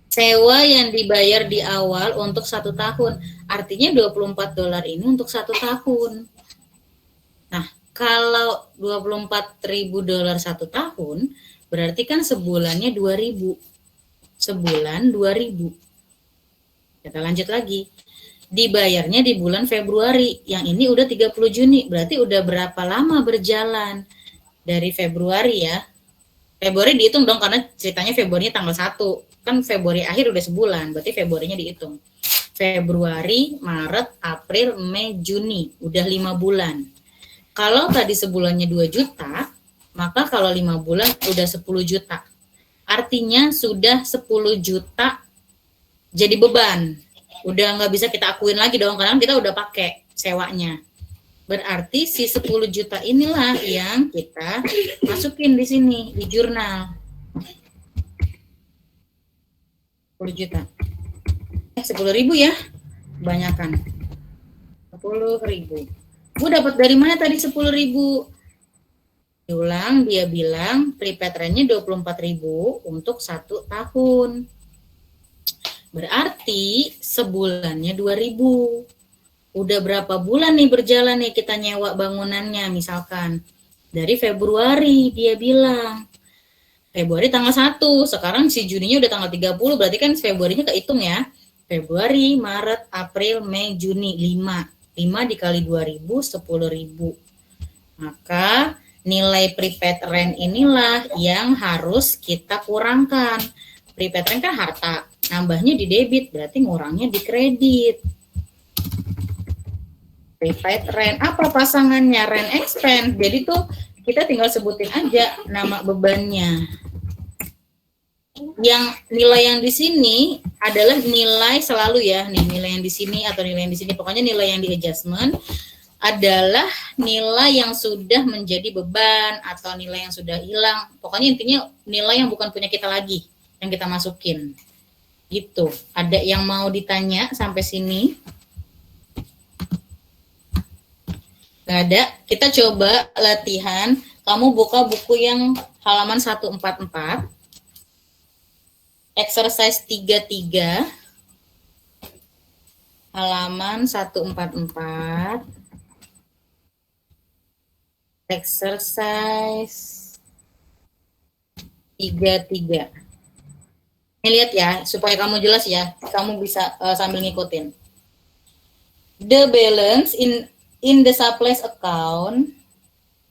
Sewa yang dibayar di awal untuk 1 tahun. Artinya $24 ini untuk 1 tahun. Nah, kalau $24.000 1 tahun, berarti kan sebulannya 2.000. Sebulan 2.000. Kita lanjut lagi. Dibayarnya di bulan Februari. Yang ini udah 30 Juni. Berarti udah berapa lama berjalan? Dari Februari ya. Februari dihitung dong, karena ceritanya Februari tanggal 1. Kan Februari akhir udah sebulan, berarti Februarinya dihitung. Februari, Maret, April, Mei, Juni. Udah 5 bulan. Kalau tadi sebulannya 2 juta, maka kalau 5 bulan udah 10 juta. Artinya sudah 10 juta jadi beban. Udah nggak bisa kita akuin lagi dong, karena kita udah pakai sewanya. Berarti si 10 juta inilah yang kita masukin di sini di jurnal. 10 juta. 10.000 ya. Kebanyakan. 10.000. Bu dapat dari mana tadi 10.000? Diulang, dia bilang prepaid rent-nya 24.000 untuk 1 tahun. Berarti sebulannya 2.000. Udah berapa bulan nih berjalan nih kita nyewa bangunannya misalkan. Dari Februari dia bilang. Februari tanggal 1, sekarang si Juninya udah tanggal 30, berarti kan Februarinya kehitung ya. Februari, Maret, April, Mei, Juni, 5. 5 dikali 2.000, 10.000. Maka nilai prepaid rent inilah yang harus kita kurangkan. Prepaid rent kan harta, nambahnya di debit, berarti ngurangnya di kredit. Prepaid rent, apa pasangannya? Rent expense. Jadi tuh kita tinggal sebutin aja nama bebannya. Yang nilai yang di sini adalah nilai selalu ya, nih nilai yang di sini atau nilai yang di sini, pokoknya nilai yang di adjustment adalah nilai yang sudah menjadi beban atau nilai yang sudah hilang. Pokoknya intinya nilai yang bukan punya kita lagi yang kita masukin. Gitu. Ada yang mau ditanya sampai sini? Gak ada. Kita coba latihan. Kamu buka buku yang halaman 144. Exercise 33. Halaman 144. Exercise 33. Ini lihat ya, supaya kamu jelas ya. Kamu bisa sambil ngikutin. The balance in the supplies account,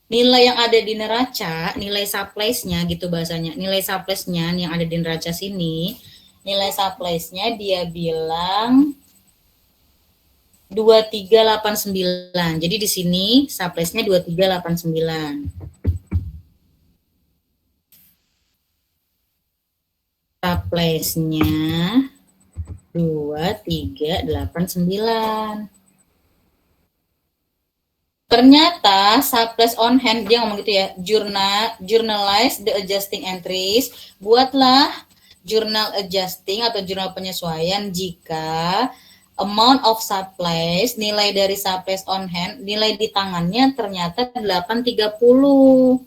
nilai yang ada di neraca, nilai supplies-nya gitu bahasanya, nilai supplies-nya yang ada di neraca sini, nilai supplies-nya dia bilang 2389. Jadi di sini supplies-nya 2389. Supplies-nya 2389. Ternyata supplies on hand, dia ngomong gitu ya, journalize the adjusting entries, buatlah jurnal adjusting atau jurnal penyesuaian jika amount of supplies, nilai dari supplies on hand, nilai di tangannya ternyata 830.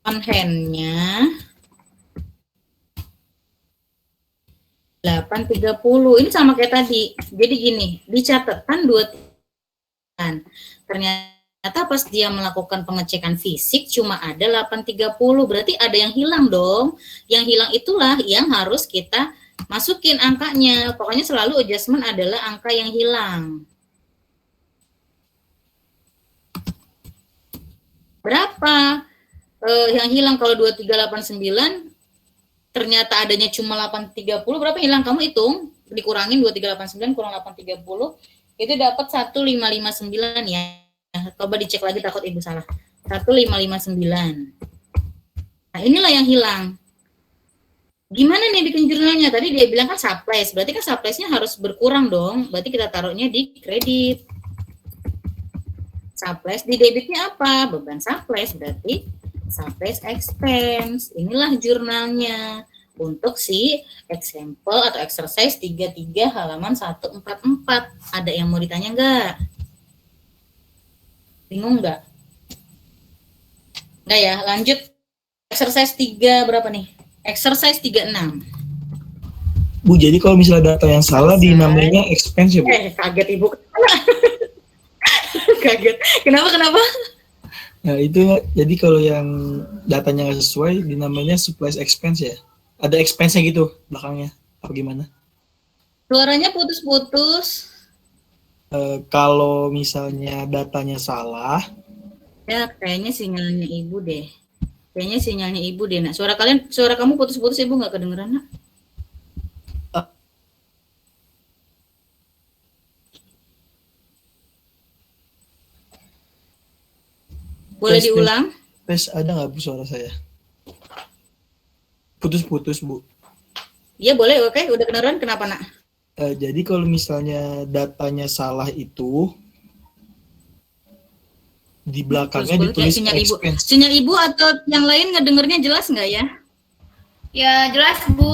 On hand-nya 830. Ini sama kayak tadi. Jadi gini, di catatan 2. Ternyata pas dia melakukan pengecekan fisik cuma ada 830, berarti ada yang hilang dong. Yang hilang itulah yang harus kita masukin angkanya. Pokoknya selalu adjustment adalah angka yang hilang. Berapa yang hilang kalau 2389? Ternyata adanya cuma 830, berapa hilang? Kamu hitung, dikurangin 2389 kurang 830. Itu dapat 1559 ya. Coba dicek lagi, takut ibu salah. 1559. Nah, inilah yang hilang. Gimana nih bikin jurnalnya? Tadi dia bilang kan supplies. Berarti kan supplies-nya harus berkurang dong. Berarti kita taruhnya di kredit. Supplies di debitnya apa? Beban supplies. Berarti supplies expense. Inilah jurnalnya. Untuk si example atau exercise 33 halaman 144. Ada yang mau ditanya enggak? Bingung enggak? Enggak ya, lanjut. Exercise 3 berapa nih? Exercise 36. Bu, jadi kalau misalnya data yang salah dinamainya expense ya, Bu? Kaget ibu. Kaget. Kenapa? Nah, itu jadi kalau yang datanya nggak sesuai dinamainya supplies expense ya? Ada expense-nya gitu belakangnya, apa gimana? Suaranya putus-putus. Kalau misalnya datanya salah, Ya, kayaknya sinyalnya ibu deh. Nak. Suara kamu putus-putus, ibu nggak kedengeran, nak? Boleh diulang? Tes ada nggak Bu suara saya? Putus-putus Bu. Iya boleh, oke. Udah kedengeran, kenapa nak? Jadi kalau misalnya datanya salah itu di belakangnya Terus boleh kayak ditulis sinyal ibu. expense. Sinyal ibu atau yang lain ngedengernya jelas nggak ya? Ya, jelas, Bu.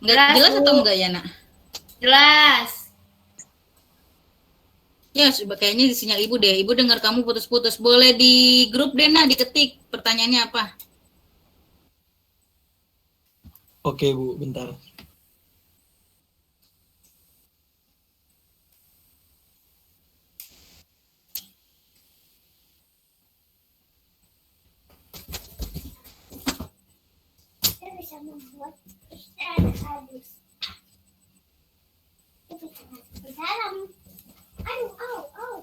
Nggak Jelas, jelas Bu. atau enggak ya, Nak? Jelas. Ya, kayaknya di sinyal ibu deh. Ibu dengar kamu putus-putus. Boleh di grup deh, Nak, diketik. Pertanyaannya apa? Oke Bu, bentar. Bisa membuat habis. Ke dalam. Aduh, au.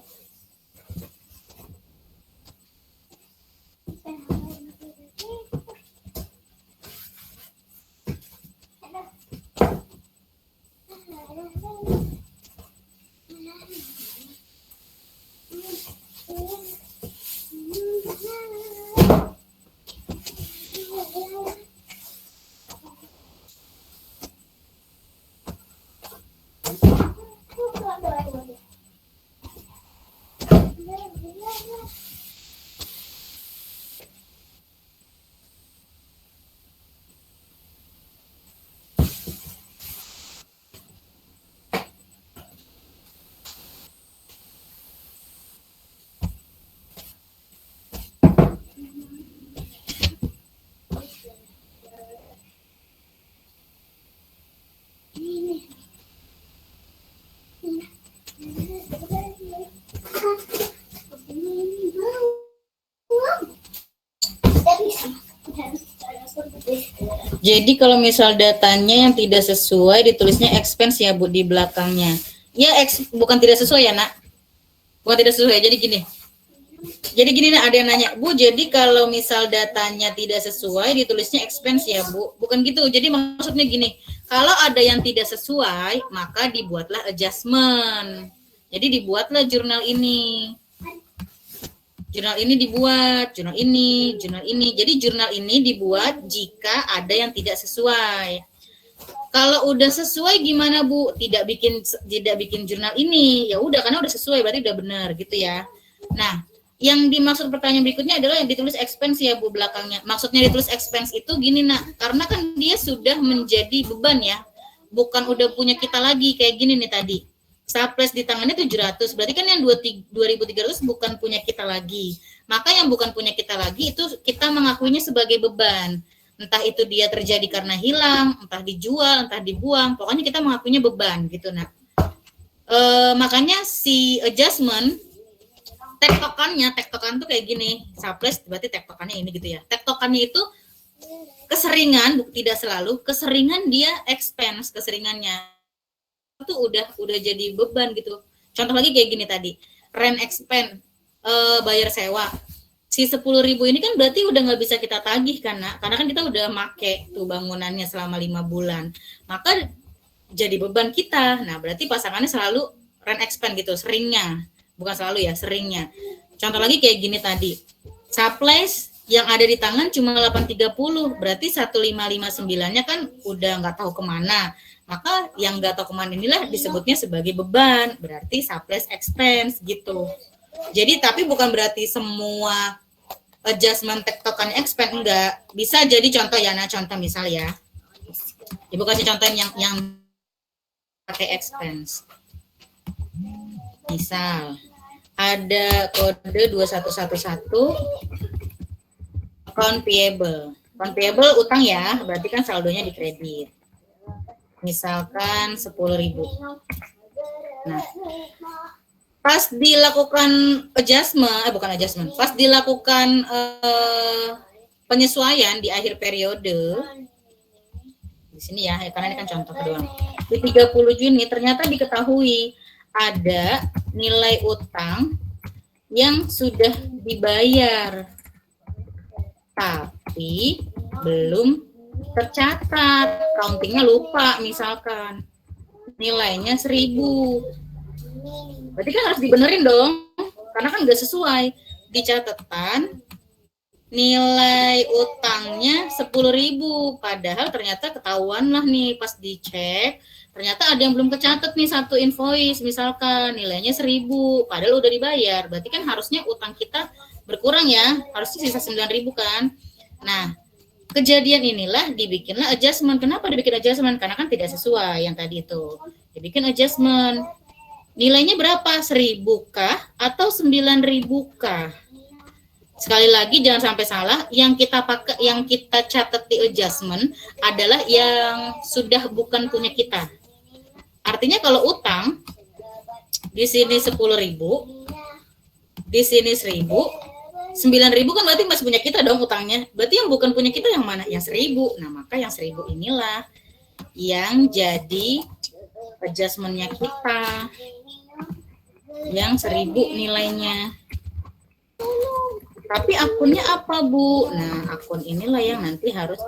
Jadi kalau misal datanya yang tidak sesuai ditulisnya expense ya Bu di belakangnya. Ya bukan tidak sesuai ya Nak. Bukan tidak sesuai. Jadi gini Nak, ada yang nanya, Bu, jadi kalau misal datanya tidak sesuai ditulisnya expense ya Bu. Bukan gitu. Jadi maksudnya gini, kalau ada yang tidak sesuai maka dibuatlah adjustment. Jadi dibuatlah jurnal ini. Jurnal ini dibuat, jurnal ini. Jadi jurnal ini dibuat jika ada yang tidak sesuai. Kalau udah sesuai gimana Bu? Tidak bikin jurnal ini. Ya udah, karena udah sesuai berarti udah benar gitu ya. Nah, yang dimaksud pertanyaan berikutnya adalah yang ditulis expense ya Bu belakangnya. Maksudnya ditulis expense itu gini Nak, karena kan dia sudah menjadi beban ya. Bukan udah punya kita lagi kayak gini nih tadi. Surplus di tangannya 700, berarti kan yang 2.300 bukan punya kita lagi. Maka yang bukan punya kita lagi itu kita mengakuinya sebagai beban. Entah itu dia terjadi karena hilang, entah dijual, entah dibuang, pokoknya kita mengakuinya beban gitu Nak. Makanya si adjustment tektokan tuh kayak gini. Surplus berarti tektokannya ini gitu ya. Tektokannya itu keseringan, tidak selalu, keseringan dia expense, keseringannya itu udah jadi beban gitu. Contoh lagi kayak gini tadi, rent expense, bayar sewa. Si 10.000 ini kan berarti udah nggak bisa kita tagih kan Nak? Karena kan kita udah make tuh bangunannya selama 5 bulan. Maka jadi beban kita. Nah, berarti pasangannya selalu rent expense gitu, seringnya. Bukan selalu ya, seringnya. Contoh lagi kayak gini tadi. Surplus yang ada di tangan cuma 830, berarti 1559-nya kan udah nggak tahu kemana. Maka yang nggak tahu kemana inilah disebutnya sebagai beban, berarti surplus expense gitu. Jadi tapi bukan berarti semua adjustment tektokan expense, enggak. Bisa jadi contoh ya, nah contoh misal ya. Ibu kasih contoh yang pakai expense. Misal ada kode 2111 account payable. Account payable utang ya, berarti kan saldonya di kredit. Misalkan 10.000. Nah, pas dilakukan pas dilakukan penyesuaian di akhir periode, di sini ya, karena ini kan contoh kedua. Di 30 Juni ternyata diketahui ada nilai utang yang sudah dibayar, tapi belum tercatat, countingnya lupa misalkan, nilainya 1.000. Berarti kan harus dibenerin dong, karena kan nggak sesuai. Di catatan nilai utangnya 10.000, padahal ternyata ketahuan lah nih pas dicek, ternyata ada yang belum kecatat nih satu invoice, misalkan nilainya 1.000, padahal udah dibayar, berarti kan harusnya utang kita berkurang ya, harusnya sisa 9.000 kan. Nah, kejadian inilah dibikinlah adjustment. Kenapa dibikin adjustment? Karena kan tidak sesuai yang tadi itu. Dibikin adjustment. Nilainya berapa? 1.000 kah atau 9.000 kah? Sekali lagi jangan sampai salah, yang kita pakai, yang kita catat di adjustment adalah yang sudah bukan punya kita. Artinya kalau utang di sini 10.000, di sini 1.000, 9.000 kan berarti masih punya kita dong utangnya. Berarti yang bukan punya kita yang mana? Yang 1.000. Nah, maka yang 1.000 inilah yang jadi adjustment-nya kita. Yang 1.000 nilainya. Tapi akunnya apa, Bu? Nah, akun inilah yang nanti harus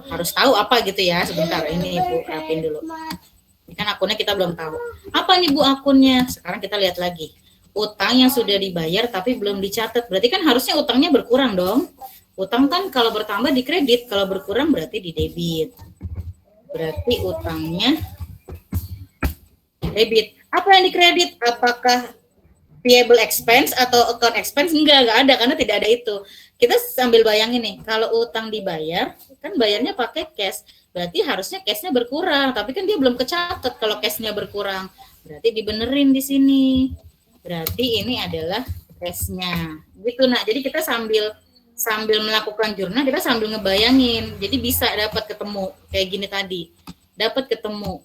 harus tahu apa gitu ya. Sebentar, ini Bu rapin dulu. Ini kan akunnya kita belum tahu. Apa nih Bu akunnya? Sekarang kita lihat lagi. Utang yang sudah dibayar tapi belum dicatat. Berarti kan harusnya utangnya berkurang dong. Utang kan kalau bertambah di kredit, kalau berkurang berarti di debit. Berarti utangnya debit. Apa yang dikredit? Apakah payable expense atau account expense? Enggak ada karena tidak ada itu. Kita sambil bayangin nih, kalau utang dibayar, kan bayarnya pakai cash. Berarti harusnya cashnya berkurang, tapi kan dia belum kecatat kalau cashnya berkurang. Berarti dibenerin di sini. Berarti ini adalah cashnya. Gitu nah. Jadi kita sambil melakukan jurnal, kita sambil ngebayangin. Jadi bisa dapat ketemu kayak gini tadi. Dapat ketemu.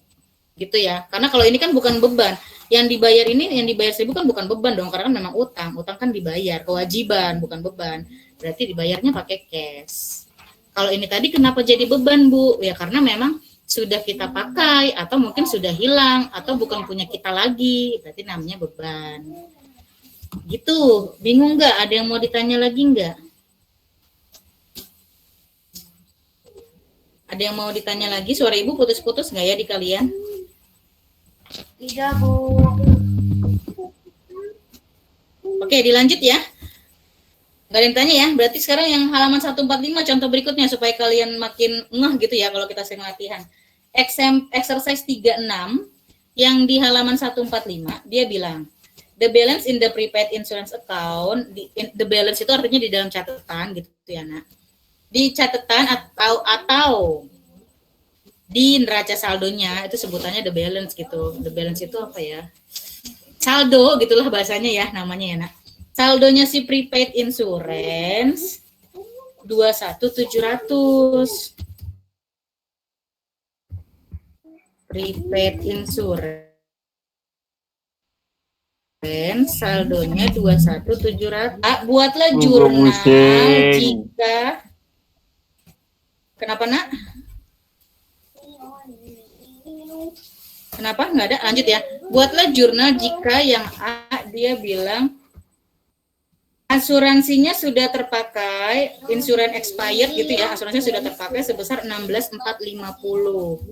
Gitu ya. Karena kalau ini kan bukan beban. Yang dibayar ini, yang dibayar 1.000 kan bukan beban dong, karena kan memang utang. Utang kan dibayar, kewajiban, bukan beban. Berarti dibayarnya pakai cash. Kalau ini tadi kenapa jadi beban, Bu? Ya karena memang sudah kita pakai, atau mungkin sudah hilang, atau bukan punya kita lagi. Berarti namanya beban. Gitu, bingung nggak? Ada yang mau ditanya lagi nggak? Ada yang mau ditanya lagi? Suara Ibu putus-putus nggak ya di kalian? Tidak, Bu. Oke, dilanjut ya. Gak ada yang tanya ya. Berarti sekarang yang halaman 145 contoh berikutnya supaya kalian makin ngeh gitu ya kalau kita sering latihan. Exercise 36 yang di halaman 145 dia bilang the balance in the prepaid insurance account. The balance itu artinya di dalam catatan gitu ya, Nak. Di catatan atau di neraca saldonya itu sebutannya the balance gitu. The balance itu apa ya? Saldo gitulah bahasanya ya, namanya ya, Nak. Saldonya si prepaid insurance 21.700. Prepaid insurance saldonya 21.700. Buatlah jurnal jika kenapa, Nak? Kenapa? Nggak ada. Lanjut ya. Buatlah jurnal jika yang A dia bilang asuransinya sudah terpakai, insurance expired gitu ya, asuransinya sudah terpakai sebesar 16.450.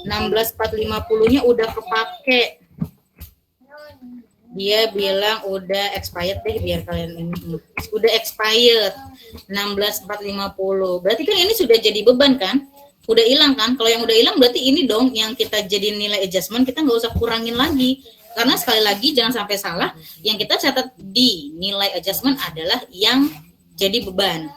16.450-nya udah kepake. Dia bilang udah expired deh biar kalian ini. Udah expired 16.450. Berarti kan ini sudah jadi beban kan? Udah hilang kan? Kalau yang udah hilang berarti ini dong yang kita jadi nilai adjustment, kita nggak usah kurangin lagi. Karena sekali lagi jangan sampai salah, yang kita catat di nilai adjustment adalah yang jadi beban.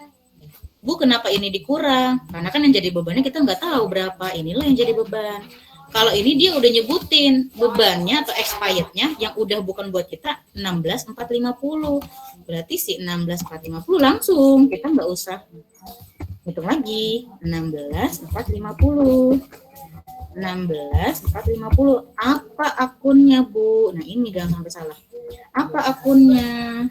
Bu, kenapa ini dikurang? Karena kan yang jadi bebannya kita nggak tahu berapa, inilah yang jadi beban. Kalau ini dia udah nyebutin bebannya atau expirednya yang udah bukan buat kita 16.450. Berarti si 16.450 langsung, kita nggak usah hitung lagi. 16.450. 16.450. Apa akunnya, Bu? Nah, ini jangan sampai salah. Apa akunnya?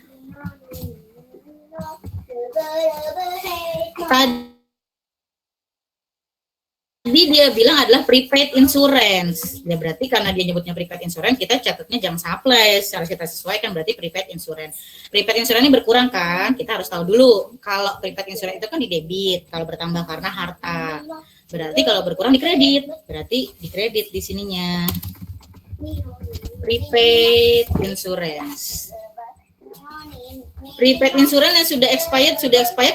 Tadi dia bilang adalah prepaid insurance. Ya berarti karena dia nyebutnya prepaid insurance, kita catatnya jangan surplus. Harus kita sesuaikan berarti prepaid insurance. Prepaid insurance ini berkurang kan? Kita harus tahu dulu. Kalau prepaid insurance itu kan di debit, kalau bertambah karena harta. Berarti kalau berkurang di kredit, berarti di kredit di sininya. Prepaid insurance. Prepaid insurance yang sudah expired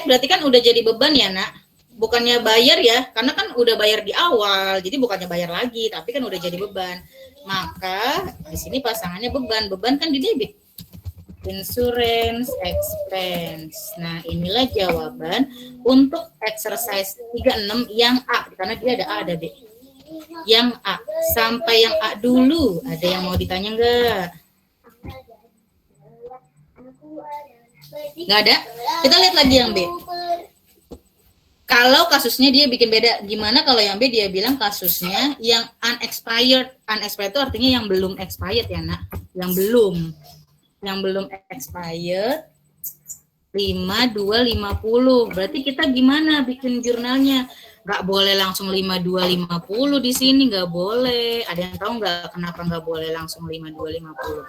berarti kan udah jadi beban ya, Nak. Bukannya bayar ya, karena kan udah bayar di awal, jadi bukannya bayar lagi, tapi kan udah jadi beban. Maka di sini pasangannya beban kan di debit. Insurance expense. Nah, inilah jawaban untuk exercise 36 yang A, karena dia ada A ada B. Yang A, sampai yang A dulu. Ada yang mau ditanya enggak? Enggak ada? Kita lihat lagi yang B. Kalau kasusnya dia bikin beda, gimana kalau yang B dia bilang kasusnya yang unexpired. Unexpired itu artinya yang belum expired ya, Nak. Yang belum expired 5250. Berarti kita gimana bikin jurnalnya? Nggak boleh langsung 5250 di sini, nggak boleh. Ada yang tahu nggak kenapa nggak boleh langsung 5250?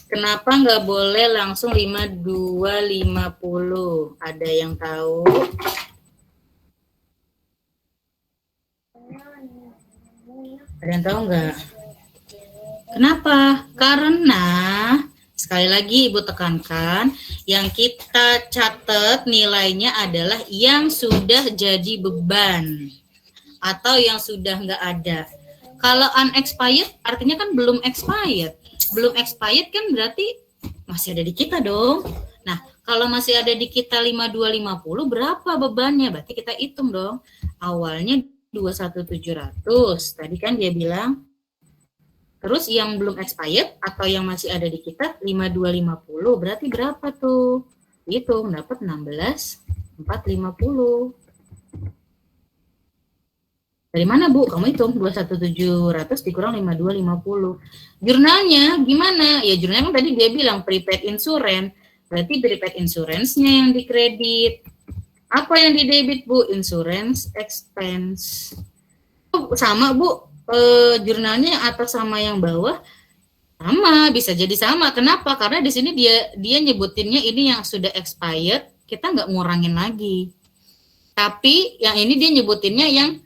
Kenapa nggak boleh langsung 5250? Ada yang tahu? Ada yang tahu nggak? Kenapa? Karena sekali lagi Ibu tekankan, yang kita catat nilainya adalah yang sudah jadi beban atau yang sudah nggak ada. Kalau unexpired artinya kan belum expired. Belum expired kan berarti masih ada di kita dong. Nah, kalau masih ada di kita 5250 berapa bebannya? Berarti kita hitung dong. Awalnya 21700. Tadi kan dia bilang. Terus yang belum expired atau yang masih ada di kita 5250 berarti berapa tuh? Hitung dapat 16450. Dari mana, Bu? Kamu hitung 21700 dikurang 5250. Jurnalnya gimana? Ya jurnalnya kan tadi dia bilang prepaid insurance. Berarti prepaid insurance-nya yang dikredit. Apa yang didebit, Bu? Insurance expense. Sama, Bu. Jurnalnya atas sama yang bawah sama, bisa jadi sama. Kenapa? Karena di sini dia nyebutinnya ini yang sudah expired, kita nggak ngurangin lagi. Tapi yang ini dia nyebutinnya yang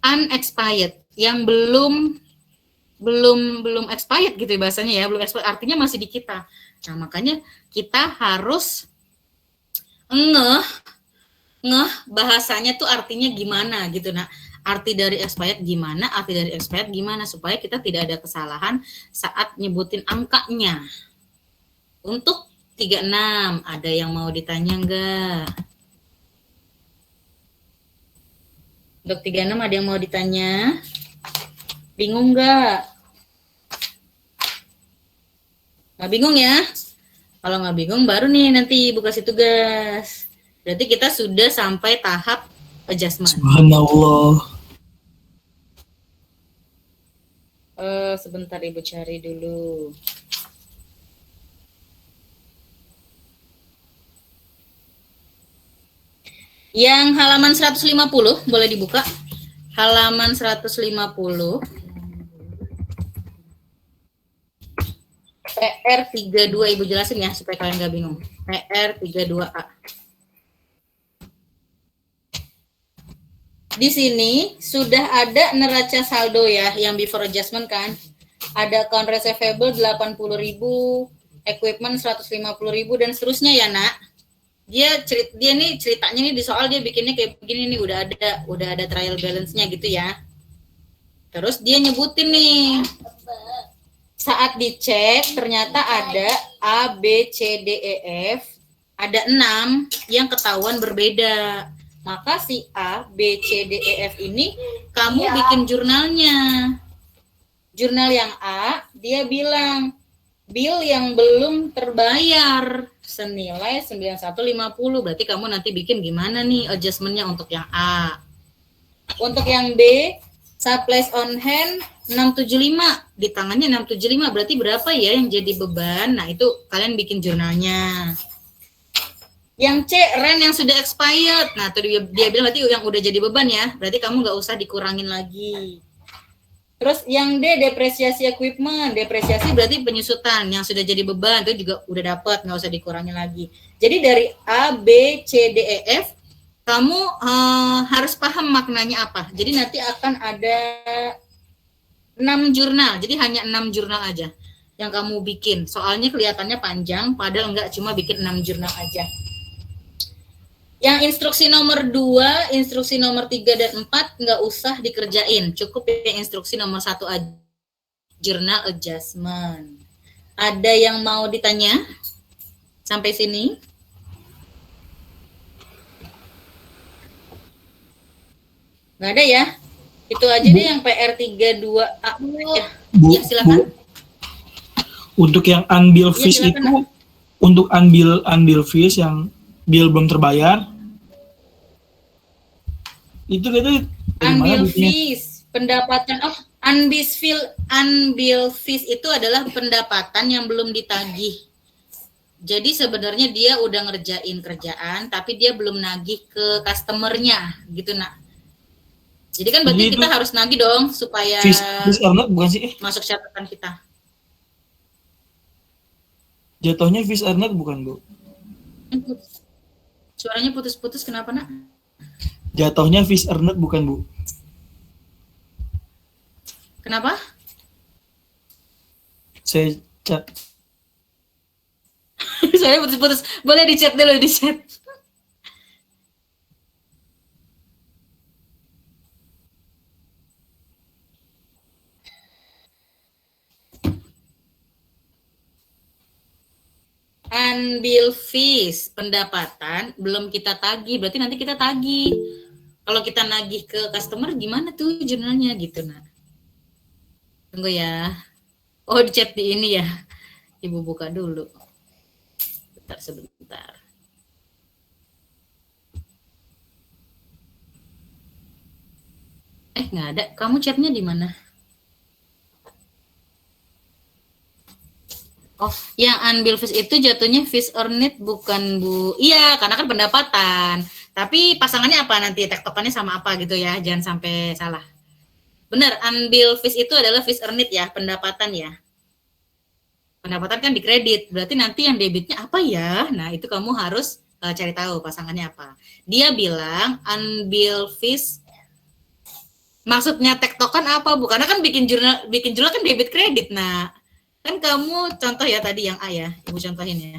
unexpired, yang belum expired gitu bahasanya ya, belum expired artinya masih di kita. Nah, makanya kita harus ngeh bahasanya tuh artinya gimana gitu. Nah, arti dari expired gimana, supaya kita tidak ada kesalahan saat nyebutin angkanya. Untuk 36, ada yang mau ditanya enggak? Untuk 36 ada yang mau ditanya? Bingung enggak? Nggak bingung ya? Kalau nggak bingung baru nih nanti Ibu kasih tugas. Berarti kita sudah sampai tahap adjustment. Subhanallah. Sebentar Ibu cari dulu. Yang halaman 150 boleh dibuka. Halaman 150. PR 32 Ibu jelasin ya supaya kalian nggak bingung. PR 32A. Di sini sudah ada neraca saldo ya, yang before adjustment kan. Ada account receivable 80.000, equipment 150.000 dan seterusnya ya, Nak. Dia nih ceritanya nih di soal dia bikinnya kayak begini nih, udah ada trial balance-nya gitu ya. Terus dia nyebutin nih. Saat dicek ternyata ada A, B, C, D, E, F, ada 6 yang ketahuan berbeda. Maka si A, B, C, D, E, F ini kamu bikin jurnalnya. Jurnal yang A, dia bilang bill yang belum terbayar senilai 9150. Berarti kamu nanti bikin gimana nih adjustment-nya untuk yang A. Untuk yang B, supplies on hand 675. Di tangannya 675. Berarti berapa ya yang jadi beban? Nah, itu kalian bikin jurnalnya. Yang C, rent yang sudah expired. Nah, tuh dia bilang berarti yang udah jadi beban ya. Berarti kamu nggak usah dikurangin lagi. Terus yang D, depresiasi equipment. Depresiasi berarti penyusutan. Yang sudah jadi beban itu juga udah dapat, nggak usah dikurangin lagi. Jadi dari A, B, C, D, E, F, kamu harus paham maknanya apa. Jadi nanti akan ada 6 jurnal. Jadi hanya 6 jurnal aja. yang kamu bikin. Soalnya kelihatannya panjang, padahal enggak, cuma bikin 6 jurnal aja. Yang instruksi nomor 2, instruksi nomor 3 dan 4 nggak usah dikerjain. Cukup yang instruksi nomor 1 aja. Journal adjustment. Ada yang mau ditanya? Sampai sini? Nggak ada ya? Itu aja deh yang PR 32A. Ya, Bu, ya silakan. Bu, untuk yang unbill Iya, fees silakan, itu, untuk unbill fees yang bill belum terbayar, itu dari mana Unbill duitnya? fees, pendapatan unbill fees itu adalah pendapatan yang belum ditagih. Jadi sebenarnya dia udah ngerjain kerjaan, tapi dia belum nagih ke customernya, gitu nak. Jadi kan berarti Jadi kita itu harus nagih dong supaya fees earned bukan sih? masuk catatan kita. Jatuhnya fees earned bukan, Bu? Suaranya putus-putus, kenapa nak? Jatuhnya fees earned bukan, Bu? Kenapa? Saya chat. Suaranya putus-putus. Boleh di chat dulu, di chat. Unbill fees, pendapatan belum kita tagih, berarti nanti kita tagih. Kalau kita nagih ke customer gimana tuh jurnalnya gitu nah. Tunggu ya. Oh, di chat di ini ya. Ibu buka dulu. Sebentar. Nggak ada. Kamu chatnya di mana? Oh, yang unbill fees itu jatuhnya fees earned bukan, Bu. Iya, karena kan pendapatan. Tapi pasangannya apa nanti? Tektokannya sama apa gitu ya. Jangan sampai salah. Benar, unbill fees itu adalah fees earned ya, pendapatan ya. Pendapatan kan dikredit. Berarti nanti yang debitnya apa ya? Nah, itu kamu harus cari tahu pasangannya apa. Dia bilang unbill fees maksudnya tektokan apa, Bu? Karena kan bikin jurnal kan debit kredit. Nah, kan kamu contoh ya tadi yang A ya, Ibu contohin ya.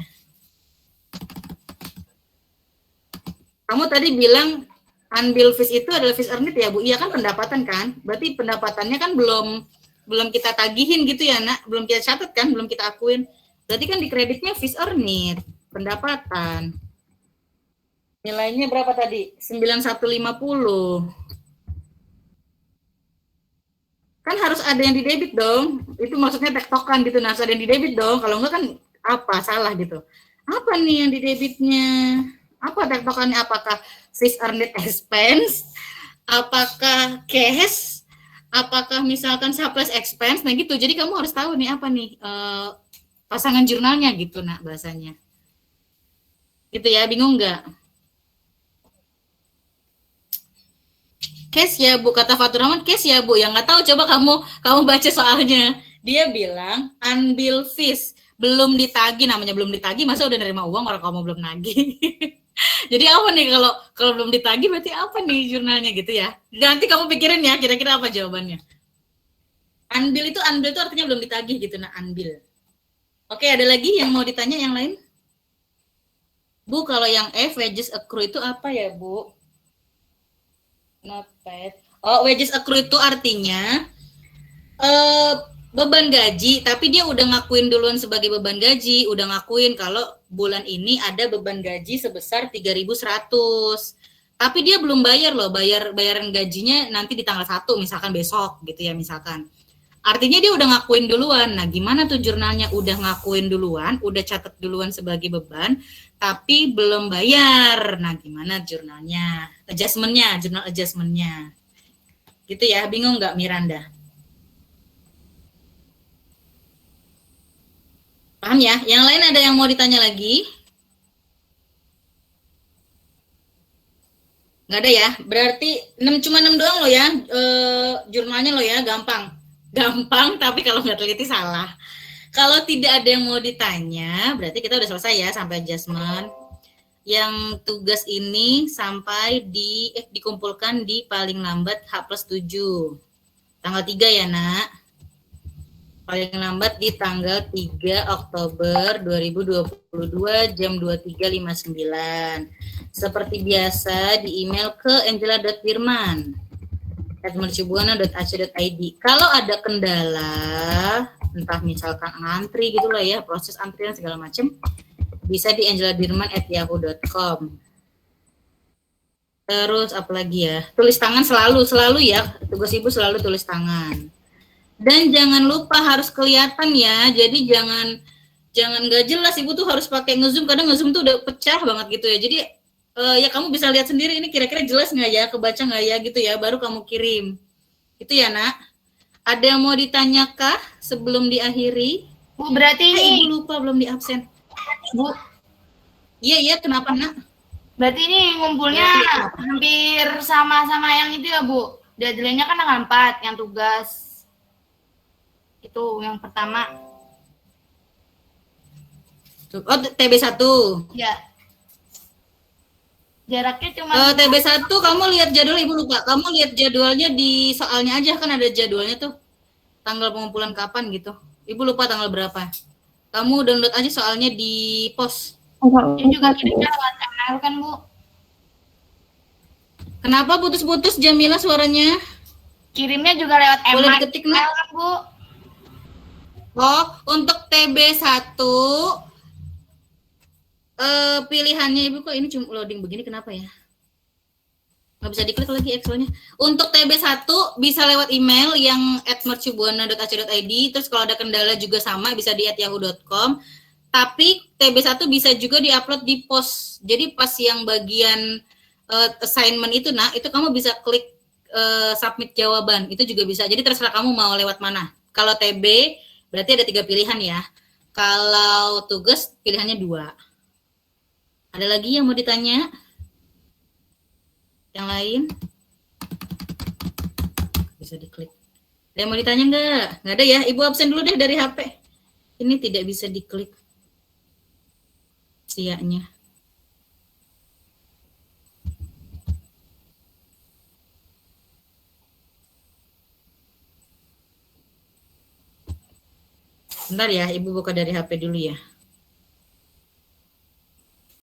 Kamu tadi bilang unbill fees itu adalah fees earned ya, Bu? Iya kan pendapatan kan? Berarti pendapatannya kan belum kita tagihin gitu ya, Nak? Belum kita catat kan? Belum kita akuin. Berarti kan di kreditnya fees earned, pendapatan. Nilainya berapa tadi? 9150. Kan harus ada yang didebit dong. Itu maksudnya tektokan gitu. Nah, harus ada yang didebit dong. Kalau enggak kan apa salah gitu. Apa nih yang didebitnya? Apa tektokannya? Apakah fees earned expense? Apakah cash? Apakah misalkan surplus expense? Nah gitu. Jadi kamu harus tahu nih apa nih pasangan jurnalnya gitu nak bahasanya. Gitu ya, bingung nggak? Cash ya Bu, kata Fatur Rahman, cash ya Bu. Yang nggak tahu coba kamu baca soalnya. Dia bilang unbill fees belum ditagih, namanya belum ditagih, masa udah nerima uang orang kamu belum nagih. Jadi apa nih kalau belum ditagih berarti apa nih jurnalnya gitu ya? Nanti kamu pikirin ya kira-kira apa jawabannya. Unbill itu artinya belum ditagih gitu nah unbill. Oke, ada lagi yang mau ditanya yang lain? Bu, kalau yang F wages accrue itu apa ya, Bu? Not paid. Oh, wages accrue itu artinya beban gaji, tapi dia udah ngakuin duluan sebagai beban gaji, udah ngakuin kalau bulan ini ada beban gaji sebesar 3.100. Tapi dia belum bayar loh, bayaran gajinya nanti di tanggal 1 misalkan besok gitu ya misalkan. Artinya dia udah ngakuin duluan. Nah, gimana tuh jurnalnya? Udah ngakuin duluan, udah catat duluan sebagai beban, tapi belum bayar. Nah, gimana jurnalnya? Jurnal adjustment-nya. Gitu ya, bingung nggak Miranda? Paham ya? Yang lain ada yang mau ditanya lagi? Nggak ada ya? Berarti cuma 6 doang loh ya, jurnalnya loh ya, gampang. Gampang, tapi kalau nggak teliti salah. Kalau tidak ada yang mau ditanya, berarti kita udah selesai ya sampai adjustment. Yang tugas ini sampai dikumpulkan di paling lambat H+7. Tanggal 3 ya, Nak. paling lambat di tanggal 3 Oktober 2022 jam 23.59. Seperti biasa di email ke angela.firman@mercubuana.ac.id. Kalau ada kendala, entah misalkan ngantri gitu lah ya, proses antrian segala macam, bisa di angela.firman@yahoo.com. Terus apalagi ya? Tulis tangan selalu ya. Tugas ibu selalu tulis tangan. Dan jangan lupa harus kelihatan ya. Jadi jangan nggak jelas, ibu tuh harus pakai ngezoom. Kadang ngezoom tuh udah pecah banget gitu ya. Jadi ya kamu bisa lihat sendiri ini kira-kira jelas nggak ya, kebaca nggak ya gitu ya. Baru kamu kirim. Itu ya nak. Ada yang mau ditanyakah sebelum diakhiri? Bu, berarti ini Ibu lupa belum di absen. Bu, Iya kenapa nak? berarti ini ngumpulnya hampir sama-sama yang itu ya, Bu. Deadline-nya kan tanggal 4 yang tugas. Itu yang pertama. Oh TB1. Ya. Jaraknya cuma TB1 kamu lihat jadwal, ibu lupa. Kamu lihat jadwalnya di soalnya aja, kan ada jadwalnya tuh. Tanggal pengumpulan kapan gitu. Ibu lupa tanggal berapa. Kamu download aja soalnya di pos. ini juga kirimnya lewat email kan, Bu? Kenapa putus-putus Jamila suaranya? Kirimnya juga lewat email. Boleh diketik, Nak? Kan, Bu? Oh, untuk TB1 pilihannya ibu kok ini cuma loading begini, kenapa ya? Nggak bisa diklik lagi Excelnya. Untuk TB1 bisa lewat email yang @mercubuana.ac.id. Terus kalau ada kendala juga sama bisa di @yahoo.com. Tapi TB1 bisa juga diupload di pos. Jadi pas yang bagian assignment itu nak, itu kamu bisa klik submit jawaban. Itu juga bisa. Jadi terserah kamu mau lewat mana. Kalau TB berarti ada 3 pilihan ya. Kalau tugas pilihannya 2. Ada lagi yang mau ditanya? Yang lain? Bisa diklik. Ada yang mau ditanya nggak? Nggak ada ya? Ibu absen dulu deh dari HP. Ini tidak bisa diklik siaknya. Bentar ya, ibu buka dari HP dulu ya.